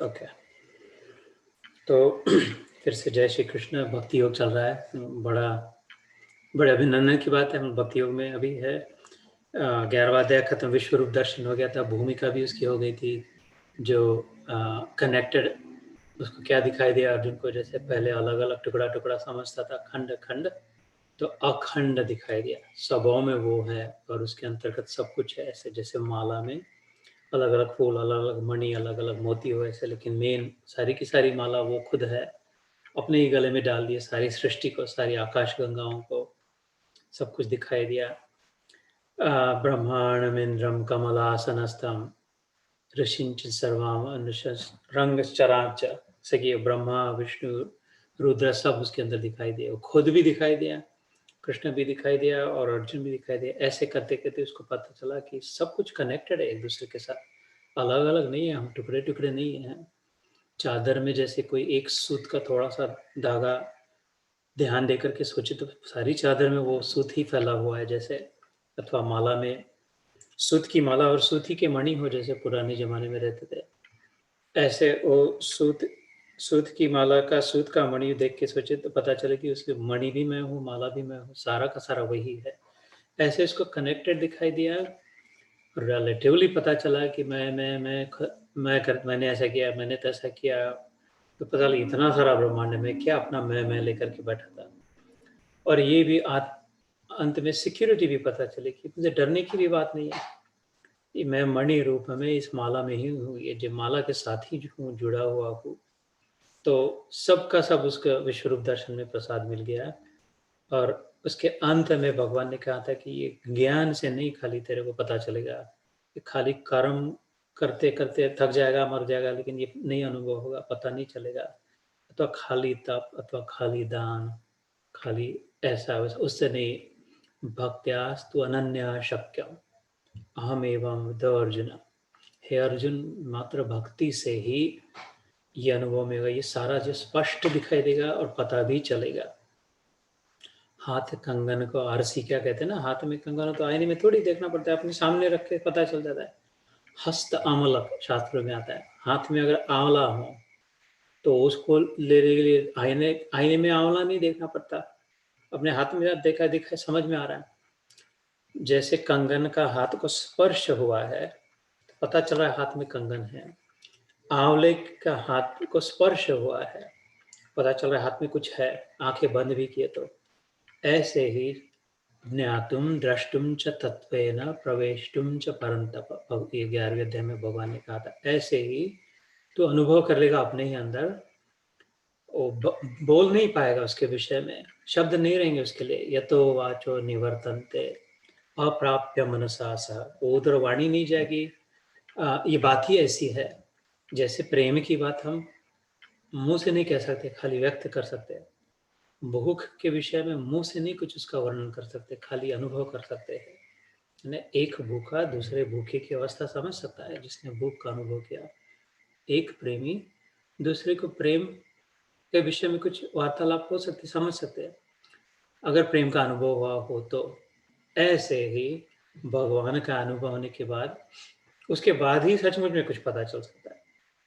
Okay. तो फिर से जय श्री कृष्ण। भक्ति योग चल रहा है। बड़ा बड़े अभिनंदन की बात है। हम भक्ति योग में अभी है 11वां अध्याय खत्म, विश्व रूप दर्शन हो गया था। भूमिका भी उसकी हो गई थी, जो कनेक्टेड, उसको क्या दिखाई दिया अर्जुन को। जैसे पहले अलग अलग टुकड़ा टुकड़ा समझता था, खंड खंड, तो अखंड दिखाई दिया। सबों में वो है और उसके अंतर्गत सब कुछ है। ऐसे जैसे माला में अलग अलग फूल, अलग अलग मणि, अलग अलग मोती हो, ऐसे लेकिन मेन सारी की सारी माला वो खुद है। अपने ही गले में डाल दिए सारी सृष्टि को, सारी आकाश गंगाओं को, सब कुछ दिखाई दिया। ब्रह्मांडमिंद्रम कमलासनस्थम ऋषिंच सर्वानुष रंगचराच। से कि ब्रह्मा विष्णु रुद्र सब उसके अंदर दिखाई दिए। वो खुद भी दिखाई दिया, कृष्ण भी दिखाई दिया और अर्जुन भी दिखाई दिया। ऐसे करते करते उसको पता चला कि सब कुछ कनेक्टेड है एक दूसरे के साथ, अलग अलग नहीं है, हम टुकड़े टुकड़े नहीं हैं। चादर में जैसे कोई एक सूत का थोड़ा सा धागा ध्यान देकर के सोचे तो सारी चादर में वो सूत ही फैला हुआ है जैसे। अथवा माला में सूत की माला और सूती के मणि हो, जैसे पुराने जमाने में रहते थे। ऐसे वो सूत सूत की माला का, सूत का मणि देख के सोचे तो पता चले कि उसके मणि भी मैं हूँ, माला भी मैं हूँ, सारा का सारा वही है। ऐसे इसको कनेक्टेड दिखाई दिया। रिलेटिवली पता चला कि मैंने ऐसा किया, मैंने तैसा किया। तो पता लगा इतना सारा ब्रह्मांड में क्या अपना मैं लेकर के बैठा था। और ये भी अंत में सिक्योरिटी भी पता चली कि मुझे डरने की भी बात नहीं है। ये मैं मणि रूप में इस माला में ही हूँ, ये जो माला के साथ ही हूँ, जुड़ा हुआ हूँ। तो सबका सब उसका विश्वरूप दर्शन में प्रसाद मिल गया। और उसके अंत में भगवान ने कहा था कि ये ज्ञान से नहीं खाली तेरे को पता चलेगा, ये खाली कर्म करते करते थक जाएगा, मर जाएगा, लेकिन ये नहीं अनुभव होगा, पता नहीं चलेगा। अथवा खाली तप, अथवा खाली दान, खाली ऐसा वैसा, उससे नहीं। भक्त्यास्तु अनन्या शक्यम अहम एवं विद अर्जुन। हे अर्जुन, मात्र भक्ति से ही ये अनुभव में होगा। ये सारा जो स्पष्ट दिखाई देगा और पता भी चलेगा। हाथ कंगन को आरसी क्या कहते हैं ना, हाथ में कंगन हो तो आईने में थोड़ी देखना पड़ता है, अपने सामने रख के पता चल जाता है। हस्त आमलक शास्त्रों में आता है। हाथ में अगर आंवला हो तो उसको लेने के लिए आईने आईने में आंवला नहीं देखना पड़ता, अपने हाथ में देखा दिखा समझ में आ रहा है। जैसे कंगन का हाथ को स्पर्श हुआ है, पता चल रहा है हाथ में कंगन है। आंवले का हाथ को स्पर्श हुआ है, पता चल रहा है हाथ में कुछ है, आंखें बंद भी किए तो। ऐसे ही ज्ञातुम द्रष्टुम च तत्वेन प्रवेष्टुम च परंतप, ये 11वें अध्याय में भगवान ने कहा था। ऐसे ही तो अनुभव कर लेगा अपने ही अंदर। वो बोल नहीं पाएगा उसके विषय में, शब्द नहीं रहेंगे उसके लिए। यतो वाचो निवर्तन्ते अप्राप्य मनसा सह, वो उधर वाणी नहीं जाएगी। ये बात ही ऐसी है। जैसे प्रेम की बात हम मुंह से नहीं कह सकते, खाली व्यक्त कर सकते हैं। भूख के विषय में मुंह से नहीं कुछ उसका वर्णन कर सकते, खाली अनुभव कर सकते हैं। एक भूखा दूसरे भूखे की अवस्था समझ सकता है जिसने भूख का अनुभव किया। एक प्रेमी दूसरे को प्रेम के विषय में कुछ वार्तालाप हो सकती, समझ सकते हैं, अगर प्रेम का अनुभव हुआ हो तो। ऐसे ही भगवान का अनुभव होने के बाद, उसके बाद ही सचमुच में कुछ पता चल सकता है।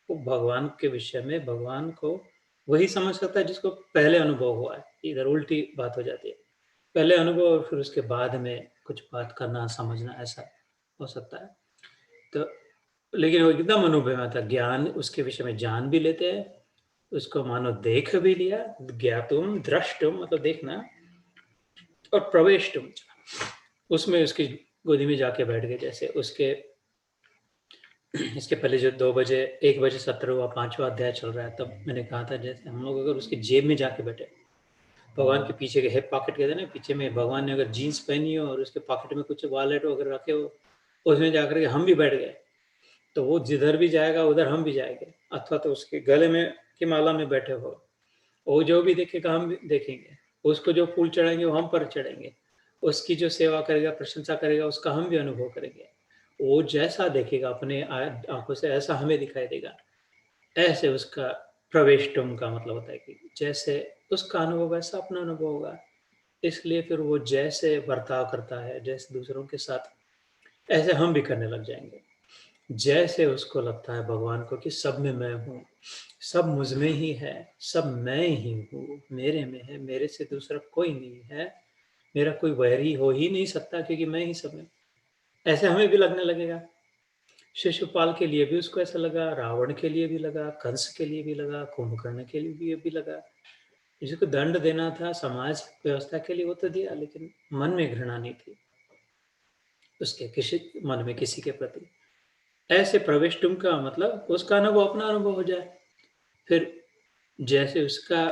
वो भगवान के विषय में भगवान को वही समझ सकता है जिसको पहले अनुभव हुआ है। इधर उल्टी बात हो जाती है, पहले अनुभव और फिर उसके बाद में कुछ बात करना समझना, ऐसा हो सकता है। तो लेकिन वो एकदम अनुभव में था, ज्ञान उसके विषय में जान भी लेते हैं, उसको मानो देख भी लिया। ज्ञातुम द्रष्टुम मतलब देखना, और प्रवेशुम उसमें उसकी गोदी में जाके बैठ गए। जैसे उसके इसके पहले जो 2 बजे 1 बजे 17वां 5वां अध्याय चल रहा है, तब मैंने कहा था जैसे हम लोग अगर उसकी जेब में जाके बैठे, भगवान के पीछे के हिप पॉकेट कहते हैं ना, पीछे में भगवान ने अगर जीन्स पहनी हो और उसके पॉकेट में कुछ वॉलेट वगैरह रखे हो, उसमें जाकर के हम भी बैठ गए, तो वो जिधर भी जाएगा उधर हम भी जाएंगे। अथवा तो उसके गले में की माला में बैठे हो, वो जो भी देखेगा हम भी देखेंगे, उसको जो फूल चढ़ाएंगे वो हम पर चढ़ेंगे, उसकी जो सेवा करेगा, प्रशंसा करेगा, उसका हम भी अनुभव करेंगे। वो जैसा देखेगा अपने आंखों से, ऐसा हमें दिखाई देगा। ऐसे उसका प्रवेशटुम का मतलब होता है कि जैसे उसका अनुभव वैसा अपना अनुभव होगा। इसलिए फिर वो जैसे बर्ताव करता है, जैसे दूसरों के साथ, ऐसे हम भी करने लग जाएंगे। जैसे उसको लगता है भगवान को कि सब में मैं हूँ, सब मुझ में ही है, सब मैं ही हूँ, मेरे में है, मेरे से दूसरा कोई नहीं है, मेरा कोई वैरी हो ही नहीं सकता क्योंकि मैं ही सब में। ऐसे हमें भी लगने लगेगा। शिशुपाल के लिए भी उसको ऐसा लगा, रावण के लिए भी लगा, कंस के लिए भी लगा, कुंभकर्ण के लिए भी लगा। जिसको दंड देना था समाज व्यवस्था के लिए वो तो दिया, लेकिन मन में घृणा नहीं थी उसके किसी मन में किसी के प्रति। ऐसे प्रवेश तुम का मतलब उसका अनुभव अपना अनुभव हो जाए। फिर जैसे उसका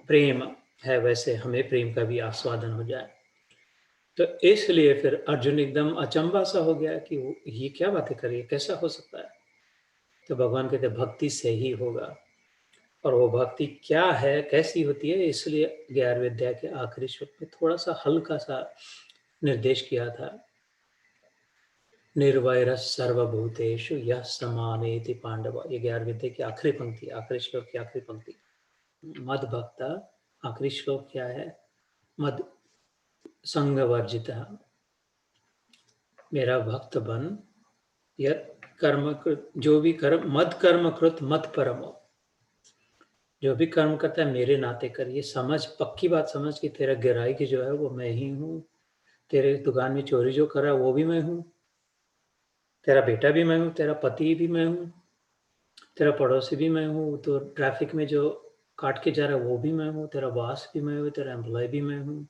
प्रेम है वैसे हमें प्रेम का भी आस्वादन हो जाए। तो इसलिए फिर अर्जुन एकदम अचंभा सा हो गया कि ये क्या बातें कर रही है, कैसा हो सकता है? तो भगवान कहते भक्ति से ही होगा। और वो भक्ति क्या है, कैसी होती है, इसलिए 11वें अध्याय के आखिरी श्लोक में थोड़ा सा हल्का सा निर्देश किया था। निर्वैर सर्वभूतेषु यः समानेति पांडव। ये 11वें अध्याय की आखिरी पंक्ति, आखिरी श्लोक की आखिरी पंक्ति। मद भक्त, आखिरी श्लोक क्या है? मद संग वर्जित, मेरा भक्त बन, यह कर्म जो भी कर्म मद कर्म कृत मत परमो, जो भी कर्म करता है मेरे नाते कर। ये समझ, पक्की बात समझ कि तेरा गहराई की जो है वो मैं ही हूँ, तेरे दुकान में चोरी जो कर रहा है वो भी मैं हूँ, तेरा बेटा भी मैं हूँ, तेरा पति भी मैं हूँ, तेरा पड़ोसी भी मैं हूँ, तो ट्रैफिक में जो काट के जा रहा है वो भी मैं हूँ, तेरा बॉस भी मैं हूँ, तेरा एम्प्लॉय भी मैं हूँ,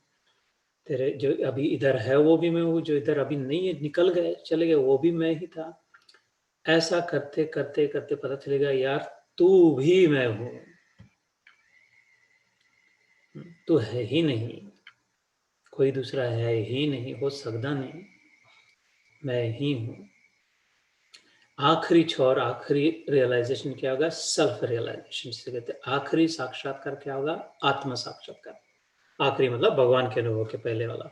तेरे जो अभी इधर है वो भी मैं हूँ, जो इधर अभी नहीं है निकल गए चले गए वो भी मैं ही था। ऐसा करते करते करते पता चलेगा यार तू भी मैं हूँ, तू है ही नहीं, कोई दूसरा है ही नहीं, हो सकता नहीं, मैं ही हूँ। आखिरी छोर, आखिरी रियलाइजेशन क्या होगा? सेल्फ रियलाइजेशन जिसे कहते हैं। आखिरी साक्षात्कार क्या होगा? आत्म साक्षात्कार। आखिरी मतलब भगवान के अनुभव के पहले वाला।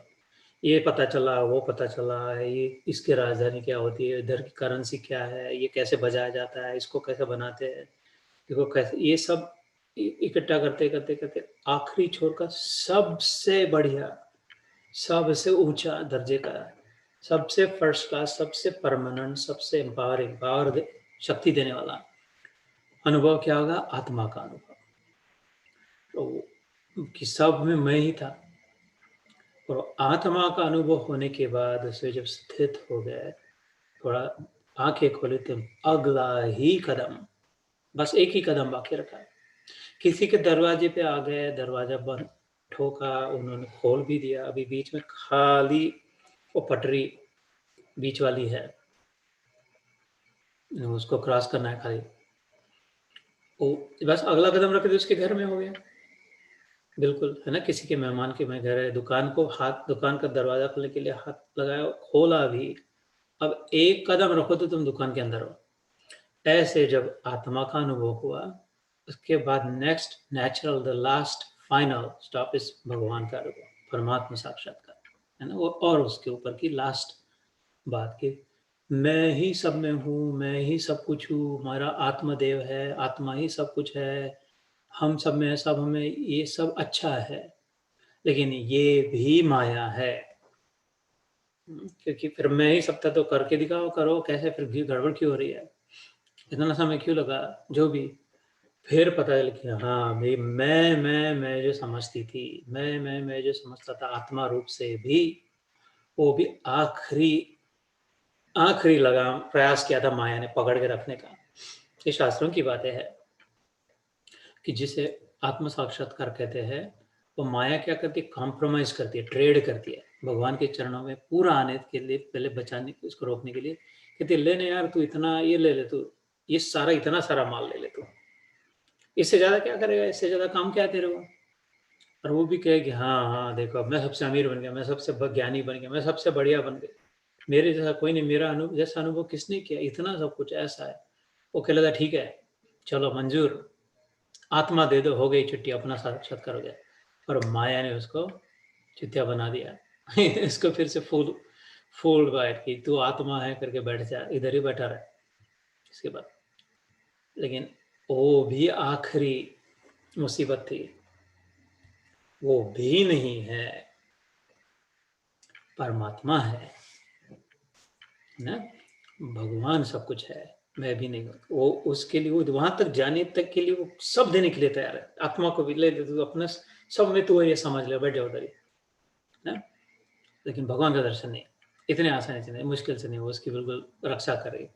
ये पता चला, वो पता चला, ये इसकी राजधानी क्या होती है, इधर की करेंसी क्या है, ये कैसे बजाया जाता है, इसको कैसे बनाते हैं, देखो कैसे, ये सब इकट्ठा करते करते करते आखिरी छोर का सबसे बढ़िया, सबसे ऊंचा दर्जे का, सबसे फर्स्ट क्लास, सबसे परमानेंट, सबसे एम्पावरिंग, पावर शक्ति देने वाला अनुभव क्या होगा? आत्मा का अनुभव। तो कि सब में मैं ही था। और आत्मा का अनुभव होने के बाद उसे जब स्थित हो गए, थोड़ा आंखें खोले, तो अगला ही कदम, बस एक ही कदम बाकी रखा। किसी के दरवाजे पे आ गए, दरवाजा बंद, ठोका, उन्होंने खोल भी दिया, अभी बीच में खाली वो पटरी बीच वाली है, उसको क्रॉस करना है खाली। वो बस अगला कदम रखे तो उसके घर में हो गया। बिल्कुल है ना, किसी के मेहमान के में घर है, दुकान को हाथ, दुकान का दरवाजा खोलने के लिए हाथ लगाया, खोला भी, अब एक कदम रखो तो तुम दुकान के अंदर हो। ऐसे जब आत्मा का अनुभव हुआ, उसके बाद next natural, the last final stop is भगवान का अनुभव, परमात्मा साक्षात्कार, है ना। वो और उसके ऊपर की लास्ट बात की मैं ही सब में हूँ, मैं ही सब कुछ हूँ, हमारा आत्मदेव है, आत्मा ही सब कुछ है, हम सब में है, सब हमें, ये सब अच्छा है, लेकिन ये भी माया है। क्योंकि फिर मैं ही सब था तो करके दिखाओ, करो कैसे, फिर भी गड़बड़ क्यों हो रही है, इतना समय क्यों लगा, जो भी। फिर पता चला कि हाँ भाई, मैं जो समझती थी, मैं जो समझता था आत्मा रूप से भी, वो भी आखिरी आखिरी लगाम प्रयास किया था माया ने पकड़ के रखने का। ये शास्त्रों की बातें है कि जिसे आत्म साक्षात्कार कहते हैं, वो माया क्या करती है? कॉम्प्रोमाइज करती है, ट्रेड करती है भगवान के चरणों में पूरा आने के लिए, पहले बचाने, उसको रोकने के लिए कहती है लेने यार, तू इतना ये ले ले, तू ये सारा, इतना सारा माल ले ले तू, इससे ज्यादा क्या करेगा, इससे ज्यादा काम क्या है तेरे को। और वो भी कहे कि हाँ हाँ देखो, अब मैं सबसे अमीर बन गया, मैं सबसे ज्ञानी बन गया, मैं सबसे बढ़िया बन गया, मेरे जैसा कोई नहीं, मेरा अनुभव जैसा अनुभव किसने किया, इतना सब कुछ ऐसा है। वो कह लगा ठीक है, चलो मंजूर, आत्मा दे दो, हो गई छुट्टी, अपना साक्षात्कार हो गया। पर माया ने उसको चुतिया बना दिया। इसको फिर से फूल बैठ की तू आत्मा है करके बैठ जा, इधर ही बैठा रहे। इसके बाद लेकिन वो भी आखिरी मुसीबत थी, वो भी नहीं है, परमात्मा है ना। भगवान सब कुछ है, मैं भी नहीं हूँ। वो उसके लिए, वो वहां तक जाने तक के लिए वो सब देने के लिए तैयार है। आत्मा को भी ले तू अपना सब में, तू ये समझ ले, बैठ जाओ उधर ही, ना। लेकिन भगवान का दर्शन नहीं, इतने आसानी से नहीं, मुश्किल से नहीं, वो उसकी बिल्कुल रक्षा करेगी।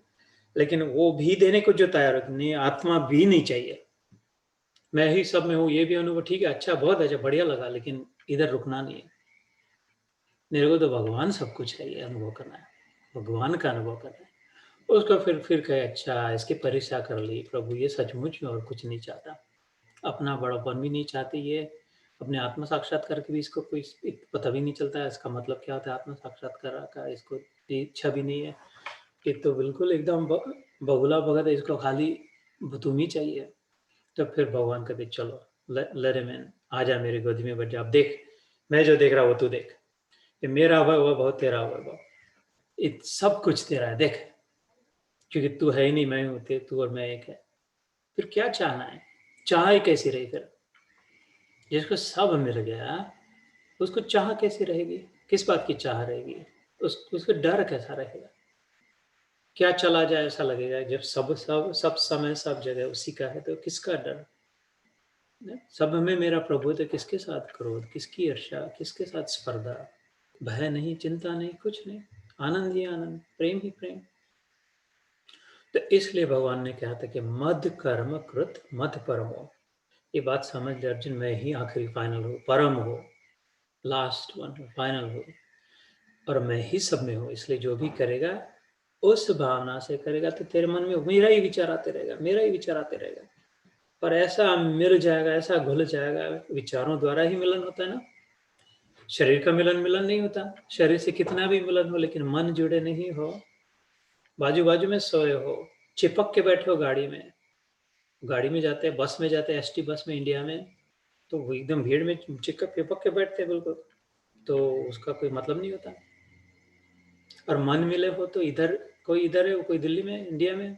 लेकिन वो भी देने को जो तैयार है, नहीं आत्मा भी नहीं चाहिए, मैं ही सब में हूँ, ये भी अनुभव ठीक है, अच्छा, बहुत अच्छा, बढ़िया लगा, लेकिन इधर रुकना नहीं है। मेरे को तो भगवान सब कुछ है, ये अनुभव करना है, भगवान का अनुभव करना है। उसको फिर कहे, अच्छा, इसकी परीक्षा कर ली प्रभु, ये सचमुच में और कुछ नहीं चाहता, अपना बड़ापन भी नहीं चाहती ये, अपने आत्म साक्षात्कार के भी इसको कोई पता भी नहीं चलता है, इसका मतलब क्या होता है आत्म साक्षात्कार का, इसको इच्छा भी नहीं है। ये तो बिल्कुल एकदम बगुला भगत है, इसको खाली तुम ही चाहिए। तो फिर भगवान कहते, चलो लरे मैन, आ जा मेरी गोदी में बैठ जा, अब देख, मैं जो देख रहा हूँ वो तू देख, ये मेरा हुआ वो बहुत तेरा हुआ, ये सब कुछ तेरा है, देख, क्योंकि तू है ही नहीं, मैं हूँ, तू और मैं एक है। फिर क्या चाहना है, चाह कैसी रही फिर, जिसको सब मिल गया उसको चाह कैसी रहेगी, किस बात की चाह रहेगी, उसको डर कैसा रहेगा, क्या चला जाए ऐसा लगेगा, जब सब सब सब समय सब जगह उसी का है, तो किसका डर, सब में मेरा प्रभु, तो किसके साथ क्रोध, किसकी ईर्ष्या, किसके साथ स्पर्धा, भय नहीं, चिंता नहीं, कुछ नहीं, आनंद ही आनंद, प्रेम ही प्रेम। तो इसलिए भगवान ने कहा था कि मद कर्म कृत मत परमो, ये बात समझ ले अर्जुन, मैं ही आखिरी फाइनल हो, परम हो, लास्ट वन हो, फाइनल हो, और मैं ही सब में हूँ, इसलिए जो भी करेगा उस भावना से करेगा, तो तेरे मन में मेरा ही विचार आते रहेगा, मेरा ही विचार आते रहेगा। पर ऐसा मिल जाएगा, ऐसा घुल जाएगा, विचारों द्वारा ही मिलन होता है ना, शरीर का मिलन मिलन नहीं होता, शरीर से कितना भी मिलन हो, लेकिन मन जुड़े नहीं हो, बाजू बाजू में सोए हो, चिपक के बैठे हो गाड़ी में जाते हैं, बस में जाते हैं, एसटी बस में इंडिया में, तो वो एकदम भीड़ में चिपक के बैठते हैं बिल्कुल, तो उसका कोई मतलब नहीं होता। और मन मिले हो तो इधर, कोई इधर है, कोई दिल्ली में, इंडिया में,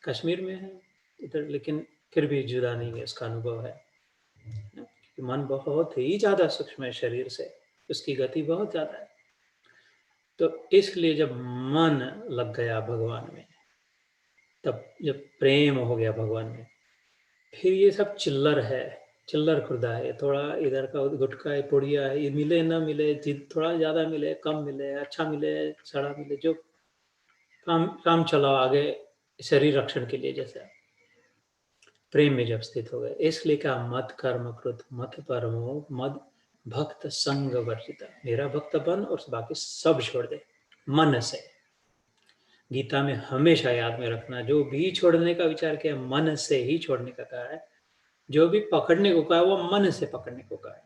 कश्मीर में है, इधर, लेकिन फिर भी जुदा नहीं है, उसका अनुभव है। क्योंकि मन बहुत ही ज्यादा सूक्ष्म है शरीर से, उसकी गति बहुत ज्यादा है। तो इसलिए जब मन लग गया भगवान में, तब जब प्रेम हो गया भगवान में, फिर ये सब चिल्लर है, चिल्लर खुर्दा है, थोड़ा इधर का गुटखा है, पुड़िया है, ये मिले ना मिले, थोड़ा ज्यादा मिले, कम मिले, अच्छा मिले, सड़ा मिले, जो काम काम चलाओ आगे, शरीर रक्षण के लिए, जैसे प्रेम में जब स्थित हो गए, इसलिए कहा मत कर्म कृत मत परमो मद भक्त संग वर्जिता, मेरा भक्त बन और बाकी सब छोड़ दे मन से। गीता में हमेशा याद में रखना, जो भी छोड़ने का विचार किया मन से ही छोड़ने का कहा है, जो भी पकड़ने को कहा वो मन से पकड़ने को कहा है,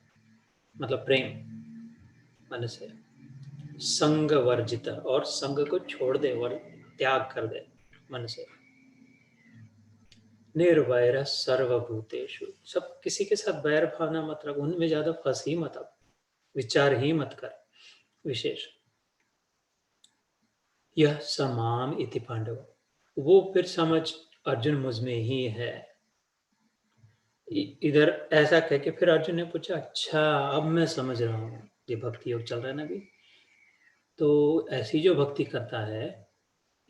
मतलब प्रेम मन से। संग वर्जित, और संग को छोड़ दे, वर त्याग कर दे मन से। निर्वैर सर्वभूतेषु, सब किसी के साथ बैर भावना मत रख, उनमें ज्यादा फंस ही मत, अब विचार ही मत कर विशेष। यह समाम इति पांडव, वो फिर समझ अर्जुन मुझ में ही है। इधर ऐसा कह के फिर अर्जुन ने पूछा, अच्छा अब मैं समझ रहा हूँ, ये भक्ति योग चल रहा है ना अभी, तो ऐसी जो भक्ति करता है,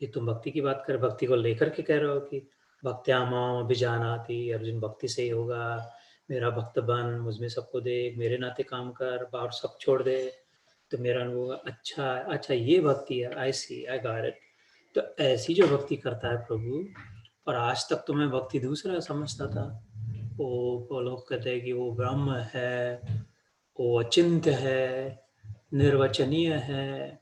ये तुम भक्ति की बात कर, भक्ति को लेकर के कह रहे हो कि भक्त्या माम अभिजानाति, अर्जुन भक्ति से ही होगा, मेरा भक्त बन, मुझमें सबको देख, मेरे नाते काम कर, और सब छोड़ दे, तो मेरा अनुभव होगा। अच्छा अच्छा, ये भक्ति है, आई सी, आई गॉट इट। तो ऐसी जो भक्ति करता है प्रभु, और आज तक तो मैं भक्ति दूसरा समझता था, वो लोग कहते हैं कि वो ब्रह्म है, वो अचिंत्य है, निर्वचनीय है,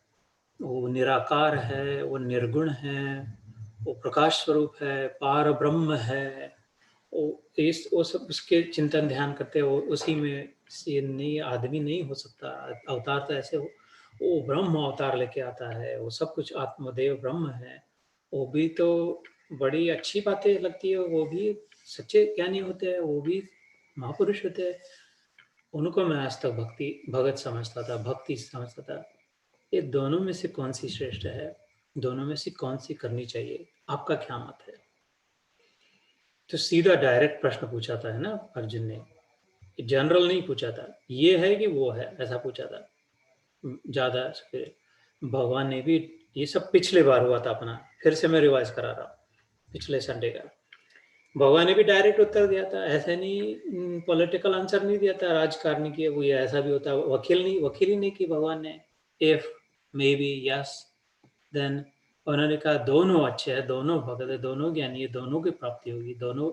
वो निराकार है, वो निर्गुण है, वो प्रकाश स्वरूप है, पार ब्रह्म है, वो इस वो सब उसके चिंतन ध्यान करते हो, उसी में ये नहीं, आदमी नहीं हो सकता, अवतार तो ऐसे हो, वो ब्रह्म अवतार लेके आता है, वो सब कुछ आत्मदेव ब्रह्म है, वो भी तो बड़ी अच्छी बातें लगती है, वो भी सच्चे ज्ञानी होते हैं, वो भी महापुरुष होते हैं, उनको मैं आज तक भक्ति भगत समझता था, भक्ति समझता था। ये दोनों में से कौन सी श्रेष्ठ है, दोनों में से कौन सी करनी चाहिए, आपका क्या मत है? तो सीधा डायरेक्ट प्रश्न पूछा था, है ना अर्जुन ने, जनरल नहीं पूछा था, ये है कि वो है, ऐसा पूछा था ज्यादा। भगवान ने भी ये सब पिछले बार हुआ था अपना, फिर से मैं रिवाइज करा रहा हूँ पिछले संडे का। भगवान ने भी डायरेक्ट उत्तर दिया था, ऐसे नहीं पॉलिटिकल आंसर नहीं दिया था राजकारणी की वो ये ऐसा भी होता है, वकील ही नहीं की भगवान ने। If may be yes then उन्होंने कहा दोनों अच्छे हैं, दोनों भगत है, दोनों ज्ञानी है, दोनों की प्राप्ति होगी, दोनों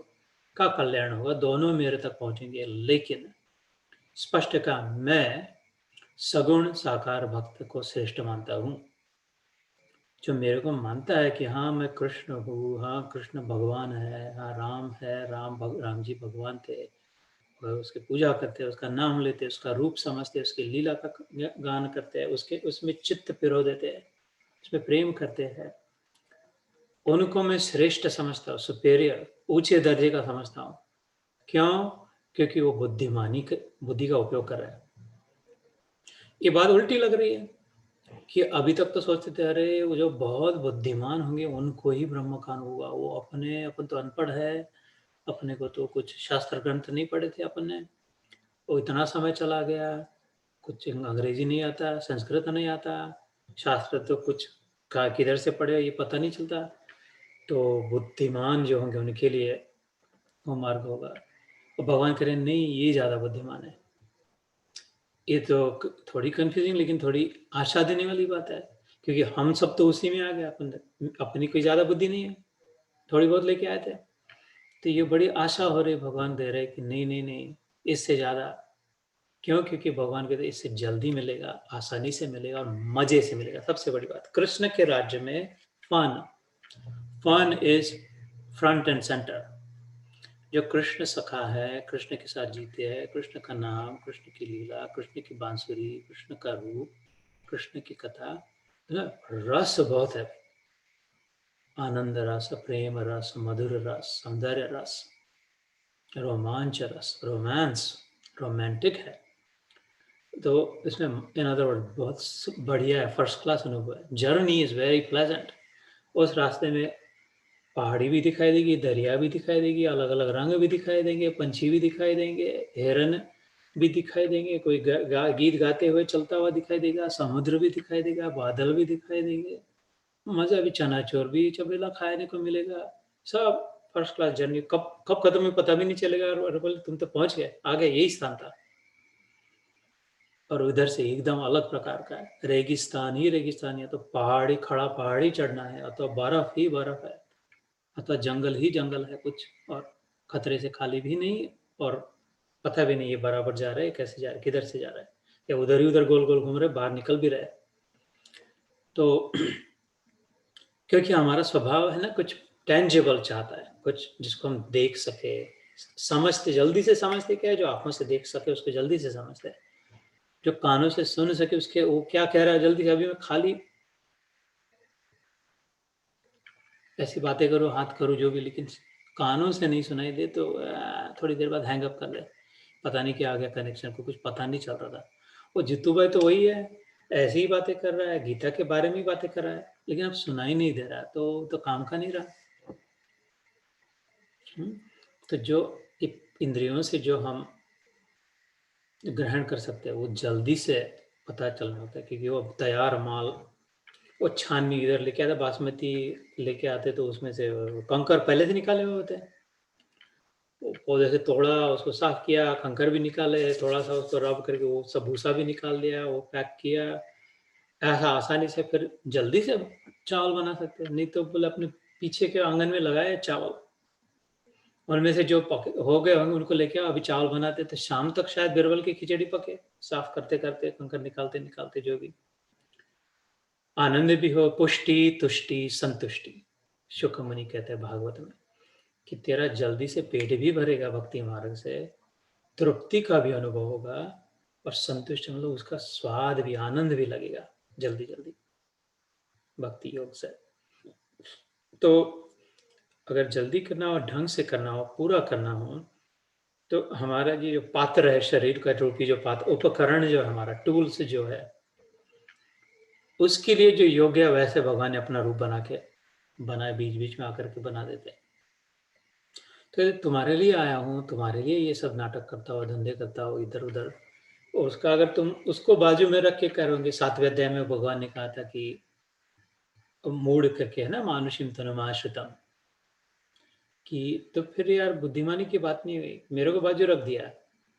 का कल्याण होगा, दोनों मेरे तक पहुंचेंगे। लेकिन स्पष्ट कहा, मैं सगुण साकार भक्त को श्रेष्ठ मानता हूँ। जो मेरे को मानता है कि हाँ मैं कृष्ण हूँ, हाँ कृष्ण भगवान है, हाँ राम है, राम जी भगवान थे, और उसकी पूजा करते हैं, उसका नाम लेते हैं, उसका रूप समझते हैं, उसकी लीला का गान करते हैं, उसमें चित्त पिरो देते हैं, उसमें प्रेम करते हैं, उनको मैं श्रेष्ठ समझता हूँ, सुपेरियर, ऊंचे दर्जे का समझता हूँ। क्यों? क्योंकि वो बुद्धि का उपयोग कर रहा है। ये बात उल्टी लग रही है कि अभी तक तो सोचते थे अरे वो जो बहुत बुद्धिमान होंगे उनको ही ब्रह्म ज्ञान होगा, वो अपन तो अनपढ़ है, अपने को तो कुछ शास्त्र ग्रंथ नहीं पढ़े थे अपन ने, वो इतना समय चला गया, कुछ अंग्रेजी नहीं आता, संस्कृत नहीं आता, शास्त्र तो कुछ किधर से पढ़े ये पता नहीं चलता, तो बुद्धिमान जो होंगे उनके लिए वो मार्ग होगा। और भगवान करें नहीं, ये ज़्यादा बुद्धिमान है। ये तो थोड़ी कंफ्यूजिंग लेकिन थोड़ी आशा देने वाली बात है, क्योंकि हम सब तो उसी में आ गए, अपनी कोई ज़्यादा बुद्धि नहीं है, थोड़ी बहुत लेके आए थे। तो ये बड़ी आशा हो रही, भगवान दे रहे कि नहीं नहीं नहीं, इससे ज़्यादा। क्यों? क्योंकि भगवान कहते इससे जल्दी मिलेगा, आसानी से मिलेगा और मजे से मिलेगा। सबसे बड़ी बात, कृष्ण के राज्य में fun is front end centre. जो कृष्ण सखा है, कृष्ण के साथ जीते हैं, कृष्ण का नाम, कृष्ण की लीला, कृष्ण की बांसुरी, कृष्ण का रूप, कृष्ण की कथा, रस बहुत है, आनंद रस, प्रेम रस, मधुर रस, सौंदर्य रस, रोमांच रस, रोमांटिक है। तो इसमें इन अदर वर्ड बहुत बढ़िया है, फर्स्ट क्लास अनुभव है। Journey is very pleasant. उस रास्ते में पहाड़ी भी दिखाई देगी, दरिया भी दिखाई देगी, अलग अलग रंग भी दिखाई देंगे, पंछी भी दिखाई देंगे, हिरन भी दिखाई देंगे, कोई गीत गाते हुए चलता हुआ दिखाई देगा, समुद्र भी दिखाई देगा, बादल भी दिखाई देंगे, मजा भी, चनाचोर भी चबेला खाने को मिलेगा। सब फर्स्ट क्लास जर्नी, कब कब खत्म में पता भी नहीं चलेगा, और बोले तुम तो पहुंच गए, आगे यही स्थान था। और उधर से एकदम अलग प्रकार का है, रेगिस्तान ही रेगिस्तान है, तो पहाड़ी खड़ा पहाड़ी चढ़ना है, अथवा बर्फ ही बर्फ है, अथवा जंगल ही जंगल है कुछ, और खतरे से खाली भी नहीं, और पता भी नहीं ये बराबर जा रहा है, कैसे जा रहा है, किधर से जा रहा है, या उधर ही उधर गोल गोल घूम रहे, बाहर निकल भी रहे। तो क्योंकि हमारा स्वभाव है ना, कुछ टेंजिबल चाहता है, कुछ जिसको हम देख सके, समझते, जल्दी से समझते, क्या है जो आंखों से देख सके उसको जल्दी से समझते हैं, जो कानों से सुन सके उसके वो क्या कह रहा है जल्दी से। अभी मैं खाली ऐसी बातें करूँ, हाथ करूँ जो भी, लेकिन कानों से नहीं सुनाई दे तो थोड़ी देर बाद हैंग अप कर दे, पता नहीं क्या आ गया कनेक्शन को, कुछ पता नहीं चल रहा था। वो जितू भाई तो वही है, ऐसी ही बातें कर रहा है, गीता के बारे में ही बातें कर रहा है, लेकिन अब सुनाई नहीं दे रहा है, तो काम का नहीं रहा। तो जो इंद्रियों से जो हम ग्रहण कर सकते हैं वो जल्दी से पता चलना होता है, क्योंकि वो तैयार माल, वो छाननी इधर लेके आता, बासमती लेके आते तो उसमें से कंकर पहले से निकाले हुए होते हैं, वो पौधे से तोड़ा, उसको साफ किया, कंकर भी निकाले, थोड़ा सा उसको रब करके वो सब भूसा भी निकाल दिया, वो पैक किया, ऐसा आसानी से फिर जल्दी से चावल बना सकते हैं। नहीं तो बोले अपने पीछे के आंगन में लगाए चावल, उनमें से जो पके हो गए होंगे उनको लेके आओ, अभी चावल बनाते तो शाम तक शायद बिरबल की खिचड़ी पके, साफ करते करते, कंकर निकालते निकालते, जो भी। आनंद भी हो, पुष्टि तुष्टि संतुष्टि, शुक मुनि कहते हैं भागवत में कि तेरा जल्दी से पेट भी भरेगा भक्ति मार्ग से, तृप्ति का भी अनुभव होगा, और संतुष्ट मतलब उसका स्वाद भी, आनंद भी लगेगा जल्दी जल्दी भक्ति योग से। तो अगर जल्दी करना हो, ढंग से करना हो, पूरा करना हो, तो हमारा ये जो पात्र है, शरीर का रूपी जो पात्र, उपकरण जो है हमारा, टूल्स जो है, उसके लिए जो योग्य है वैसे भगवान ने अपना रूप बना के बनाए, बीच बीच में आकर के बना देते हैं। तो तुम्हारे लिए आया हूँ, तुम्हारे लिए ये सब नाटक करता हो, धंधे करता हो इधर उधर, उसका अगर तुम उसको बाजू में रख के करोगे, 7वें अध्याय में भगवान ने कहा था कि मूड करके है ना, मानुषिम तनुमाश्रितम, कि तो फिर यार बुद्धिमानी की बात नहीं हुई, मेरे को बाजू रख दिया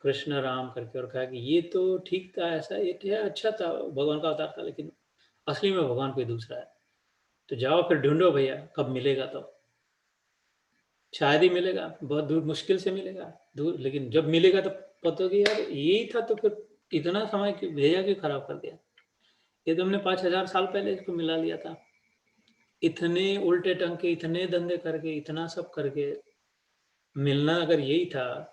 कृष्ण राम करके और कहा कि ये तो ठीक था, ऐसा ये क्या अच्छा था, भगवान का अवतार था, लेकिन असली में भगवान कोई दूसरा है। तो जाओ फिर ढूंढो भैया, कब मिलेगा, तो शायद ही मिलेगा, बहुत दूर मुश्किल से मिलेगा दूर, लेकिन जब मिलेगा तो पता होगा यार यही था, तो फिर इतना समय क्यों भेजा, क्यों खराब कर दिया, ये तो हमने 5,000 साल पहले इसको मिला लिया था, इतने उल्टे टंके, इतने धंधे करके, इतना सब करके मिलना अगर यही था,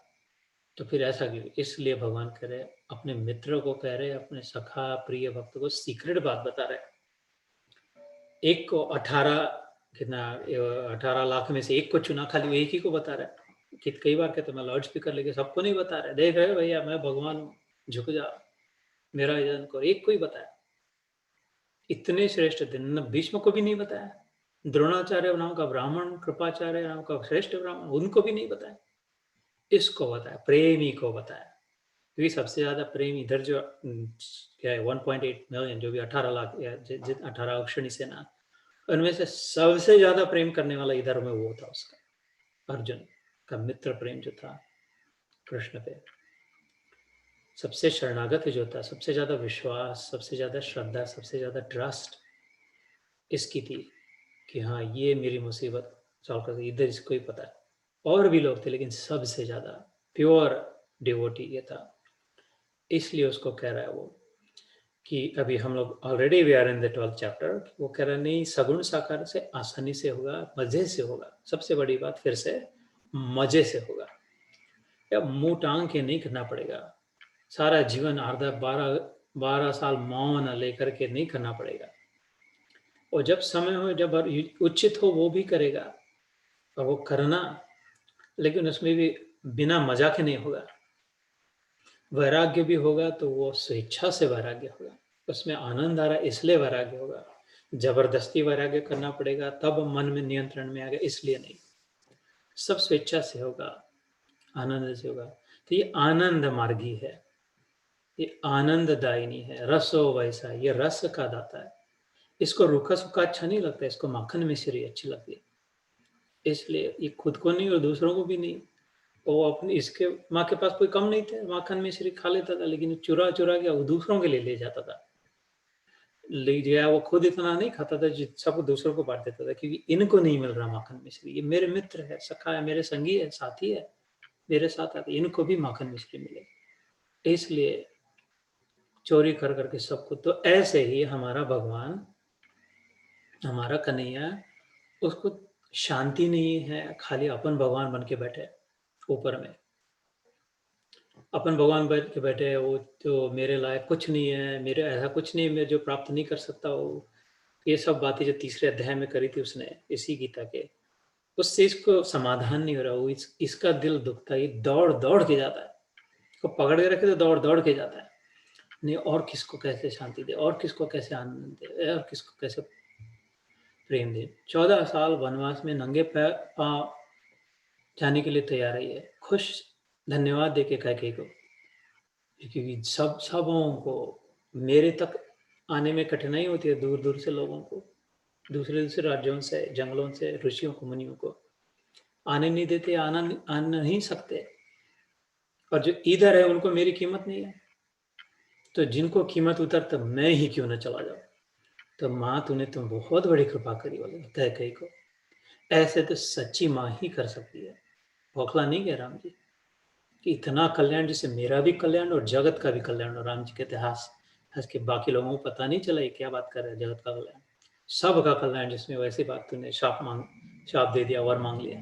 तो फिर ऐसा क्यों। इसलिए भगवान कह रहे, अपने मित्र को कह रहे, अपने सखा प्रिय भक्त को सीक्रेट बात बता रहे। एक को 18 कितना 18 लाख में से एक को चुना, खाली वो एक ही को बता रहा है। कि कई बार कहते मैं लाउड स्पीकर लेके सबको नहीं बता रहा, देख रहे हो भैया मैं भगवान हूँ, झुक जा, मेरा यजन करो, एक को ही बताया। इतने श्रेष्ठ थे, न भीष्म को भी नहीं बताया, द्रोणाचार्य नाम का ब्राह्मण, कृपाचार्य नाम का श्रेष्ठ ब्राह्मण, उनको भी नहीं बताया, इसको बताया, प्रेमी को बताया। क्योंकि सबसे ज्यादा प्रेम इधर जो क्या है 1.8 मिलियन, जो भी 18 लाख या 18 अक्षणी सेना, उनमें से सबसे ज्यादा प्रेम करने वाला इधर में वो था, उसका अर्जुन का मित्र प्रेम जो था कृष्ण पे, सबसे शरणागत जो था, सबसे ज्यादा विश्वास, सबसे ज्यादा श्रद्धा, सबसे ज्यादा ट्रस्ट इसकी थी कि हाँ ये मेरी मुसीबत सॉल्व कर, इधर इसको ही पता है। और भी लोग थे, लेकिन सबसे ज्यादा प्योर डिवोटी ये था। इसलिए उसको कह रहा है वो कि अभी हम लोग already we are in the 12th chapter, वो कह रहा नहीं, सगुण साकार से आसानी से होगा, मजे से होगा, सबसे बड़ी बात फिर से मजे से होगा, या मुंह टांग के नहीं करना पड़ेगा, सारा जीवन आधा 12 साल मौन लेकर के नहीं करना पड़ेगा, और जब समय हो, जब उचित हो वो भी करेगा, और वो करना, लेकिन उसमें भी बिना मजा के नहीं होगा। वैराग्य भी होगा तो वो स्वेच्छा से वैराग्य होगा, उसमें आनंद आ रहा है इसलिए वैराग्य होगा। जबरदस्ती वैराग्य करना पड़ेगा तब मन में नियंत्रण में आएगा, इसलिए नहीं, सब स्वेच्छा से होगा, आनंद से होगा। तो ये आनंद मार्गी है, ये आनंददायिनी है, रसो वैसा, ये रस का दाता है। इसको रूखा सूखा अच्छा नहीं लगता, इसको माखन मिश्री अच्छी लगती है, इसलिए ये खुद को नहीं और दूसरों को भी नहीं। वो अपनी, इसके माँ के पास कोई कम नहीं थे, माखन मिश्री खा लेता था, लेकिन चुरा चुरा के वो दूसरों के लिए ले जाता था, ले गया, वो खुद इतना नहीं खाता था, सब दूसरों को बांट देता था, क्योंकि इनको नहीं मिल रहा माखन मिश्री, ये मेरे मित्र है, सखा है, मेरे संगी है, साथी है, मेरे साथ आते, इनको भी माखन मिश्री मिले, इसलिए चोरी कर करके सबको। तो ऐसे ही हमारा भगवान, हमारा कन्हैया, उसको शांति नहीं है, खाली अपन भगवान बन के बैठे ऊपर में, अपन भगवान बैठ के बैठे, वो तो मेरे लायक कुछ नहीं है, मेरे ऐसा कुछ नहीं मैं जो प्राप्त नहीं कर सकता वो, ये सब बातें जो तीसरे अध्याय में करी थी उसने इसी गीता के, उससे इसको समाधान नहीं हो रहा, वो इसका दिल दुखता है, ये दौड़ दौड़ के जाता है, इसको पकड़ के रखे तो दौड़ दौड़ के जाता है, नहीं और किसको कैसे शांति दे, और किसको कैसे आनंद दे, और किसको कैसे प्रेम दे। 14 साल वनवास में नंगे पैर पांव जाने के लिए तैयार है, ये खुश, धन्यवाद दे के कैकेयी को, क्योंकि सबों को मेरे तक आने में कठिनाई होती है, दूर दूर से लोगों को, दूसरे दूसरे राज्यों से, जंगलों से, ऋषियों को, मुनियों को आने नहीं देते, आ नहीं सकते, और जो इधर है उनको मेरी कीमत नहीं है, तो जिनको कीमत उतर तब मैं ही क्यों न चला जाऊं। तो माँ तूने तुम बहुत बड़ी कृपा करी बोले कैकेयी को, ऐसे तो सच्ची माँ ही कर सकती है, बौखला नहीं कह राम जी, कि इतना कल्याण जिससे मेरा भी कल्याण और जगत का भी कल्याण हो। राम जी कहते हंस हंस के, बाकी लोगों को पता नहीं चला ये क्या बात कर रहे हैं, जगत का कल्याण, सबका कल्याण जिसमें, वैसी बात तूने शाप दे दिया, वर मांग लिया,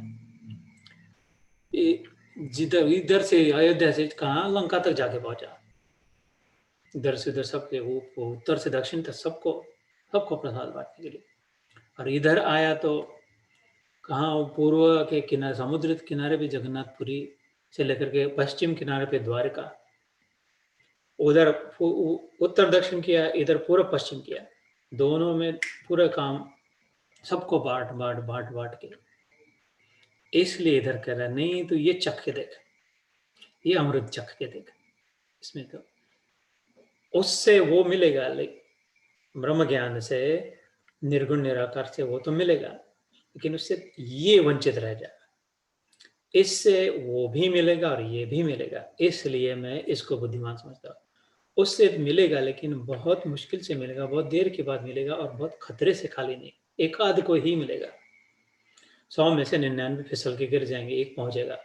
जिधर इधर से अयोध्या से कहा लंका तक जाके पहुंचा, इधर से उधर सबके, वो उत्तर से दक्षिण तक सबको सबको प्रसाद बांटने के लिए, और इधर आया तो कहाँ, पूर्व के किनारे, समुद्र के किनारे भी जगन्नाथपुरी से लेकर के पश्चिम किनारे पे द्वारका, उधर उत्तर दक्षिण किया, इधर पूर्व पश्चिम किया, दोनों में पूरा काम सबको बांट बांट बांट बांट के, इसलिए इधर कह रहा है नहीं तो ये चख के देख, ये अमृत चख के देख, इसमें तो उससे वो मिलेगा, ब्रह्म ज्ञान से निर्गुण निराकार से वो तो मिलेगा, लेकिन उससे ये वंचित रह जाएगा। इससे वो भी मिलेगा और ये भी मिलेगा, इसलिए मैं इसको बुद्धिमान समझता हूँ। उससे मिलेगा, लेकिन बहुत मुश्किल से मिलेगा, बहुत देर के बाद मिलेगा और बहुत खतरे से खाली नहीं। एक आध को ही मिलेगा, 100 में से 99 फिसल के गिर जाएंगे, एक पहुंचेगा।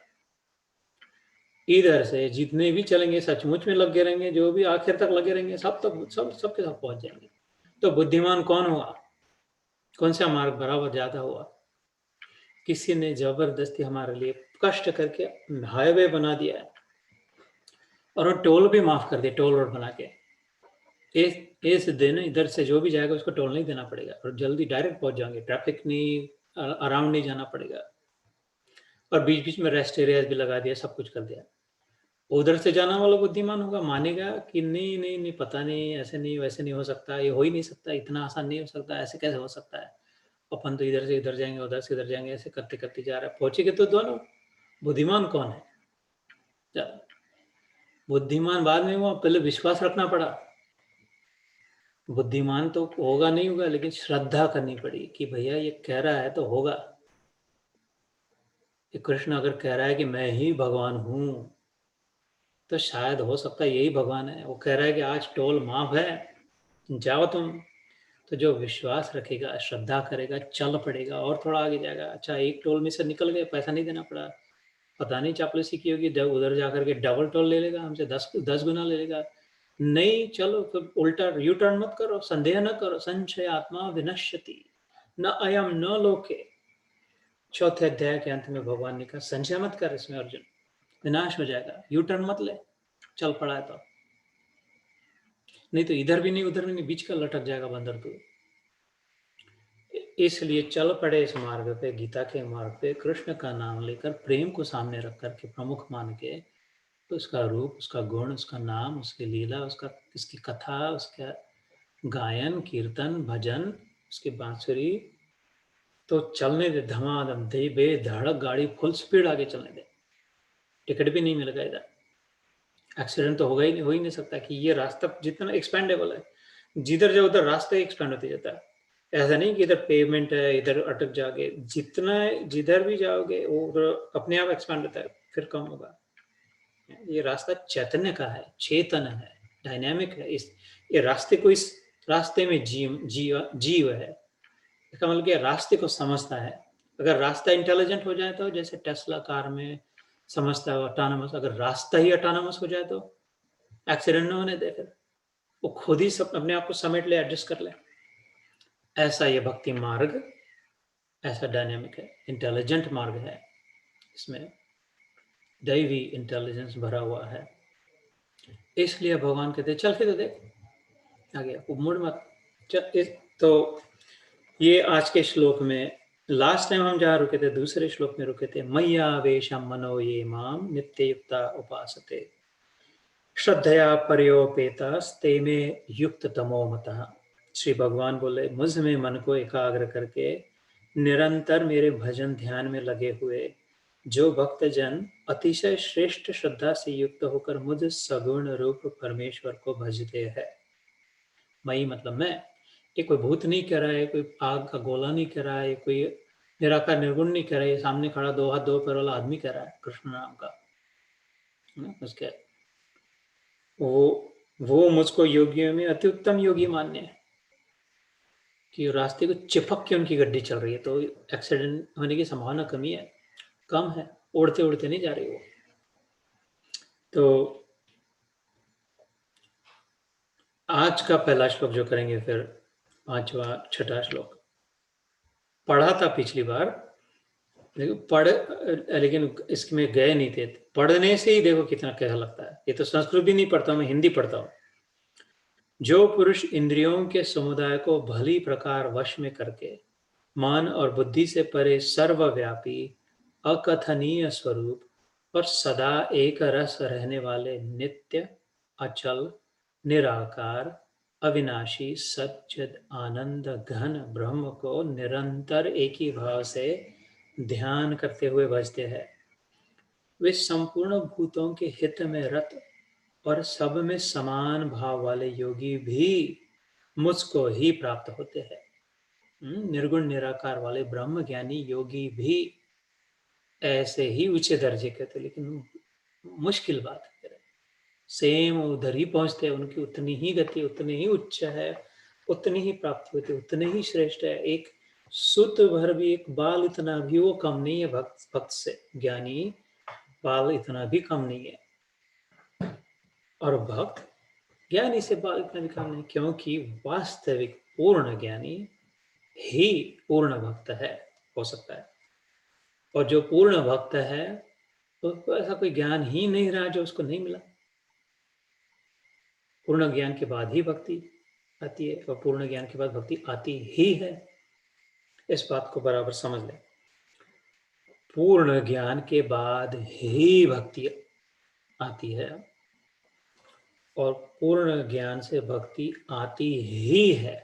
इधर से जितने भी चलेंगे सचमुच में लगे रहेंगे, जो भी आखिर तक लगे रहेंगे, सब तक सबके सब पहुंच जाएंगे। तो बुद्धिमान कौन हुआ? कौन सा मार्ग बराबर ज्यादा हुआ? किसी ने जबरदस्ती हमारे लिए कष्ट करके हाईवे बना दिया है और वो टोल भी माफ कर दिया, टोल रोड बना के। इस दिन इधर से जो भी जाएगा उसको टोल नहीं देना पड़ेगा और जल्दी डायरेक्ट पहुंच जाएंगे, ट्रैफिक नहीं, अराउंड नहीं जाना पड़ेगा। और बीच बीच में रेस्ट एरियाज भी लगा दिया, सब कुछ कर दिया। उधर से जाना वाला बुद्धिमान होगा, मानेगा कि नहीं नहीं नहीं, पता नहीं, ऐसे नहीं वैसे नहीं हो सकता, ये हो ही नहीं सकता, इतना आसान नहीं हो सकता, ऐसे कैसे हो सकता है। अपन तो इधर से इधर जाएंगे, उधर से इधर जाएंगे, ऐसे करते करते जा रहा है। पहुंचेंगे तो दोनों। बुद्धिमान कौन है? बुद्धिमान बाद में हुआ, पहले विश्वास रखना पड़ा। बुद्धिमान तो होगा नहीं होगा, लेकिन श्रद्धा करनी पड़ी कि भैया ये कह रहा है तो होगा। कि कृष्ण अगर कह रहा है कि मैं ही भगवान हूं, तो शायद हो सकता है यही भगवान है। वो कह रहा है कि आज टोल माफ है, जाओ तुम। तो जो विश्वास रखेगा, श्रद्धा करेगा, चल पड़ेगा और थोड़ा आगे जाएगा। अच्छा, एक टोल में से निकल गए, पैसा नहीं देना पड़ा, पता नहीं चापलूसी की होगी, उधर जाकर के डबल टोल ले लेगा हमसे, 10 गुना ले लेगा। नहीं, चलो फिर उल्टा यू टर्न मत करो, संदेह न करो, संशय आत्मा विनश्यति न अयम न लोके। चौथे अध्याय के अंत में भगवान ने कहा संशय मत कर, इसमें अर्जुन विनाश हो जाएगा, यू टर्न मत ले, चल पड़ा है तो। नहीं तो इधर भी नहीं उधर भी नहीं, बीच का लटक जाएगा बंदर तू। इसलिए चल पड़े इस मार्ग पे, गीता के मार्ग पे, कृष्ण का नाम लेकर, प्रेम को सामने रख करके, प्रमुख मान के, तो उसका रूप, उसका गुण, उसका नाम, उसकी लीला, उसकी कथा, उसका गायन, कीर्तन, भजन, उसकी बांसुरी, तो चलने दे धमाधम, दे बेधड़क गाड़ी फुल स्पीड आगे चलने दे। टिकट भी नहीं मिलेगा इधर, एक्सीडेंट तो होगा ही नहीं, हो ही नहीं सकता। कि ये रास्ता जितना एक्सपेंडेबल है, जिधर जाओ उधर रास्ता एक्सपेंड होते जाता है। ऐसा नहीं कि इधर पेमेंट है, इधर अटक जाओगे, जितना जिधर भी जाओगे वो उधर अपने आप एक्सपेंड होता है, फिर कम होगा। ये रास्ता चैतन्य का है, चेतन है, डायनेमिक है। ये रास्ते को, इस रास्ते में जीव है। इसका मतलब कि रास्ते को समझता है। अगर रास्ता इंटेलिजेंट हो जाए तो, जैसे टेस्ला कार में समझता है ऑटोनोमस, अगर रास्ता ही ऑटोनोमस हो जाए तो एक्सीडेंट ना होने दे, फिर वो खुद ही सब अपने आप को समेट ले, एडजस्ट कर ले। ऐसा ये भक्ति मार्ग ऐसा डायनेमिक है, इंटेलिजेंट मार्ग है, इसमें दैवी इंटेलिजेंस भरा हुआ है। इसलिए भगवान कहते चल फिर तो देख आगे, मुड़ मत चल। तो ये आज के श्लोक में, लास्ट टाइम हम जहाँ रुके थे, दूसरे श्लोक में रुके थे, मय्यावेशम मनो ये माम नित्ययुक्ता उपासते श्रद्धया पर्योपेतास्ते में युक्त तमो मतः। श्री भगवान बोले, मुझ में मन को एकाग्र करके निरंतर मेरे भजन ध्यान में लगे हुए जो भक्तजन अतिशय श्रेष्ठ श्रद्धा से युक्त होकर मुझ सगुण रूप परमेश्वर को भजते हैं। मई मतलब मैं, ये कोई भूत नहीं कह रहा है, कोई आग का गोला नहीं कह रहा है, कोई निराकार निर्गुण नहीं कह रहा है, सामने खड़ा 2 हाथ 2 पैर वाला आदमी कह रहा है, कृष्ण नाम का। उसके वो मुझको योगियों में अति उत्तम योगी मान्य है। कि रास्ते को चिपक के उनकी गड्डी चल रही है, तो एक्सीडेंट होने की संभावना कम है, उड़ते उड़ते नहीं जा रही वो। तो आज का पहला श्लोक जो करेंगे, फिर 5वां 6ठा श्लोक पढ़ा था पिछली बार, लेकिन इसमें गए नहीं थे। पढ़ने से ही देखो कितना कैसा लगता है। ये तो संस्कृत भी नहीं पढ़ता, मैं हिंदी पढ़ता हूँ। जो पुरुष इंद्रियों के समुदाय को भली प्रकार वश में करके मन और बुद्धि से परे सर्वव्यापी, अकथनीय स्वरूप और सदा एक रस रहने वाले नित्य, अचल, निराकार, अविनाशी, सच्चिद आनंद घन ब्रह्म को निरंतर एक ही भाव से ध्यान करते हुए भजते हैं, वे संपूर्ण भूतों के हित में रत और सब में समान भाव वाले योगी भी मुझको ही प्राप्त होते हैं। निर्गुण निराकार वाले ब्रह्म ज्ञानी योगी भी ऐसे ही ऊंचे दर्जे के थे, लेकिन मुश्किल बात है, सेम उधर ही पहुंचते हैं, उनकी उतनी ही गति, उतनी ही उच्च है, उतनी ही प्राप्ति होती है, उतने ही श्रेष्ठ है। एक सुत भर भी, एक बाल इतना भी वो कम नहीं है भक्त से, ज्ञानी बाल इतना भी कम नहीं है, और भक्त ज्ञानी से बाल इतना भी कम नहीं, क्योंकि वास्तविक पूर्ण ज्ञानी ही पूर्ण भक्त है, हो सकता है। और जो पूर्ण भक्त है तो उसको ऐसा कोई ज्ञान ही नहीं रहा जो उसको नहीं मिला। पूर्ण ज्ञान के बाद ही भक्ति आती है, और पूर्ण ज्ञान के बाद भक्ति आती ही है। इस बात को बराबर समझ लें। पूर्ण ज्ञान के बाद ही भक्ति आती है, और पूर्ण ज्ञान से भक्ति आती ही है।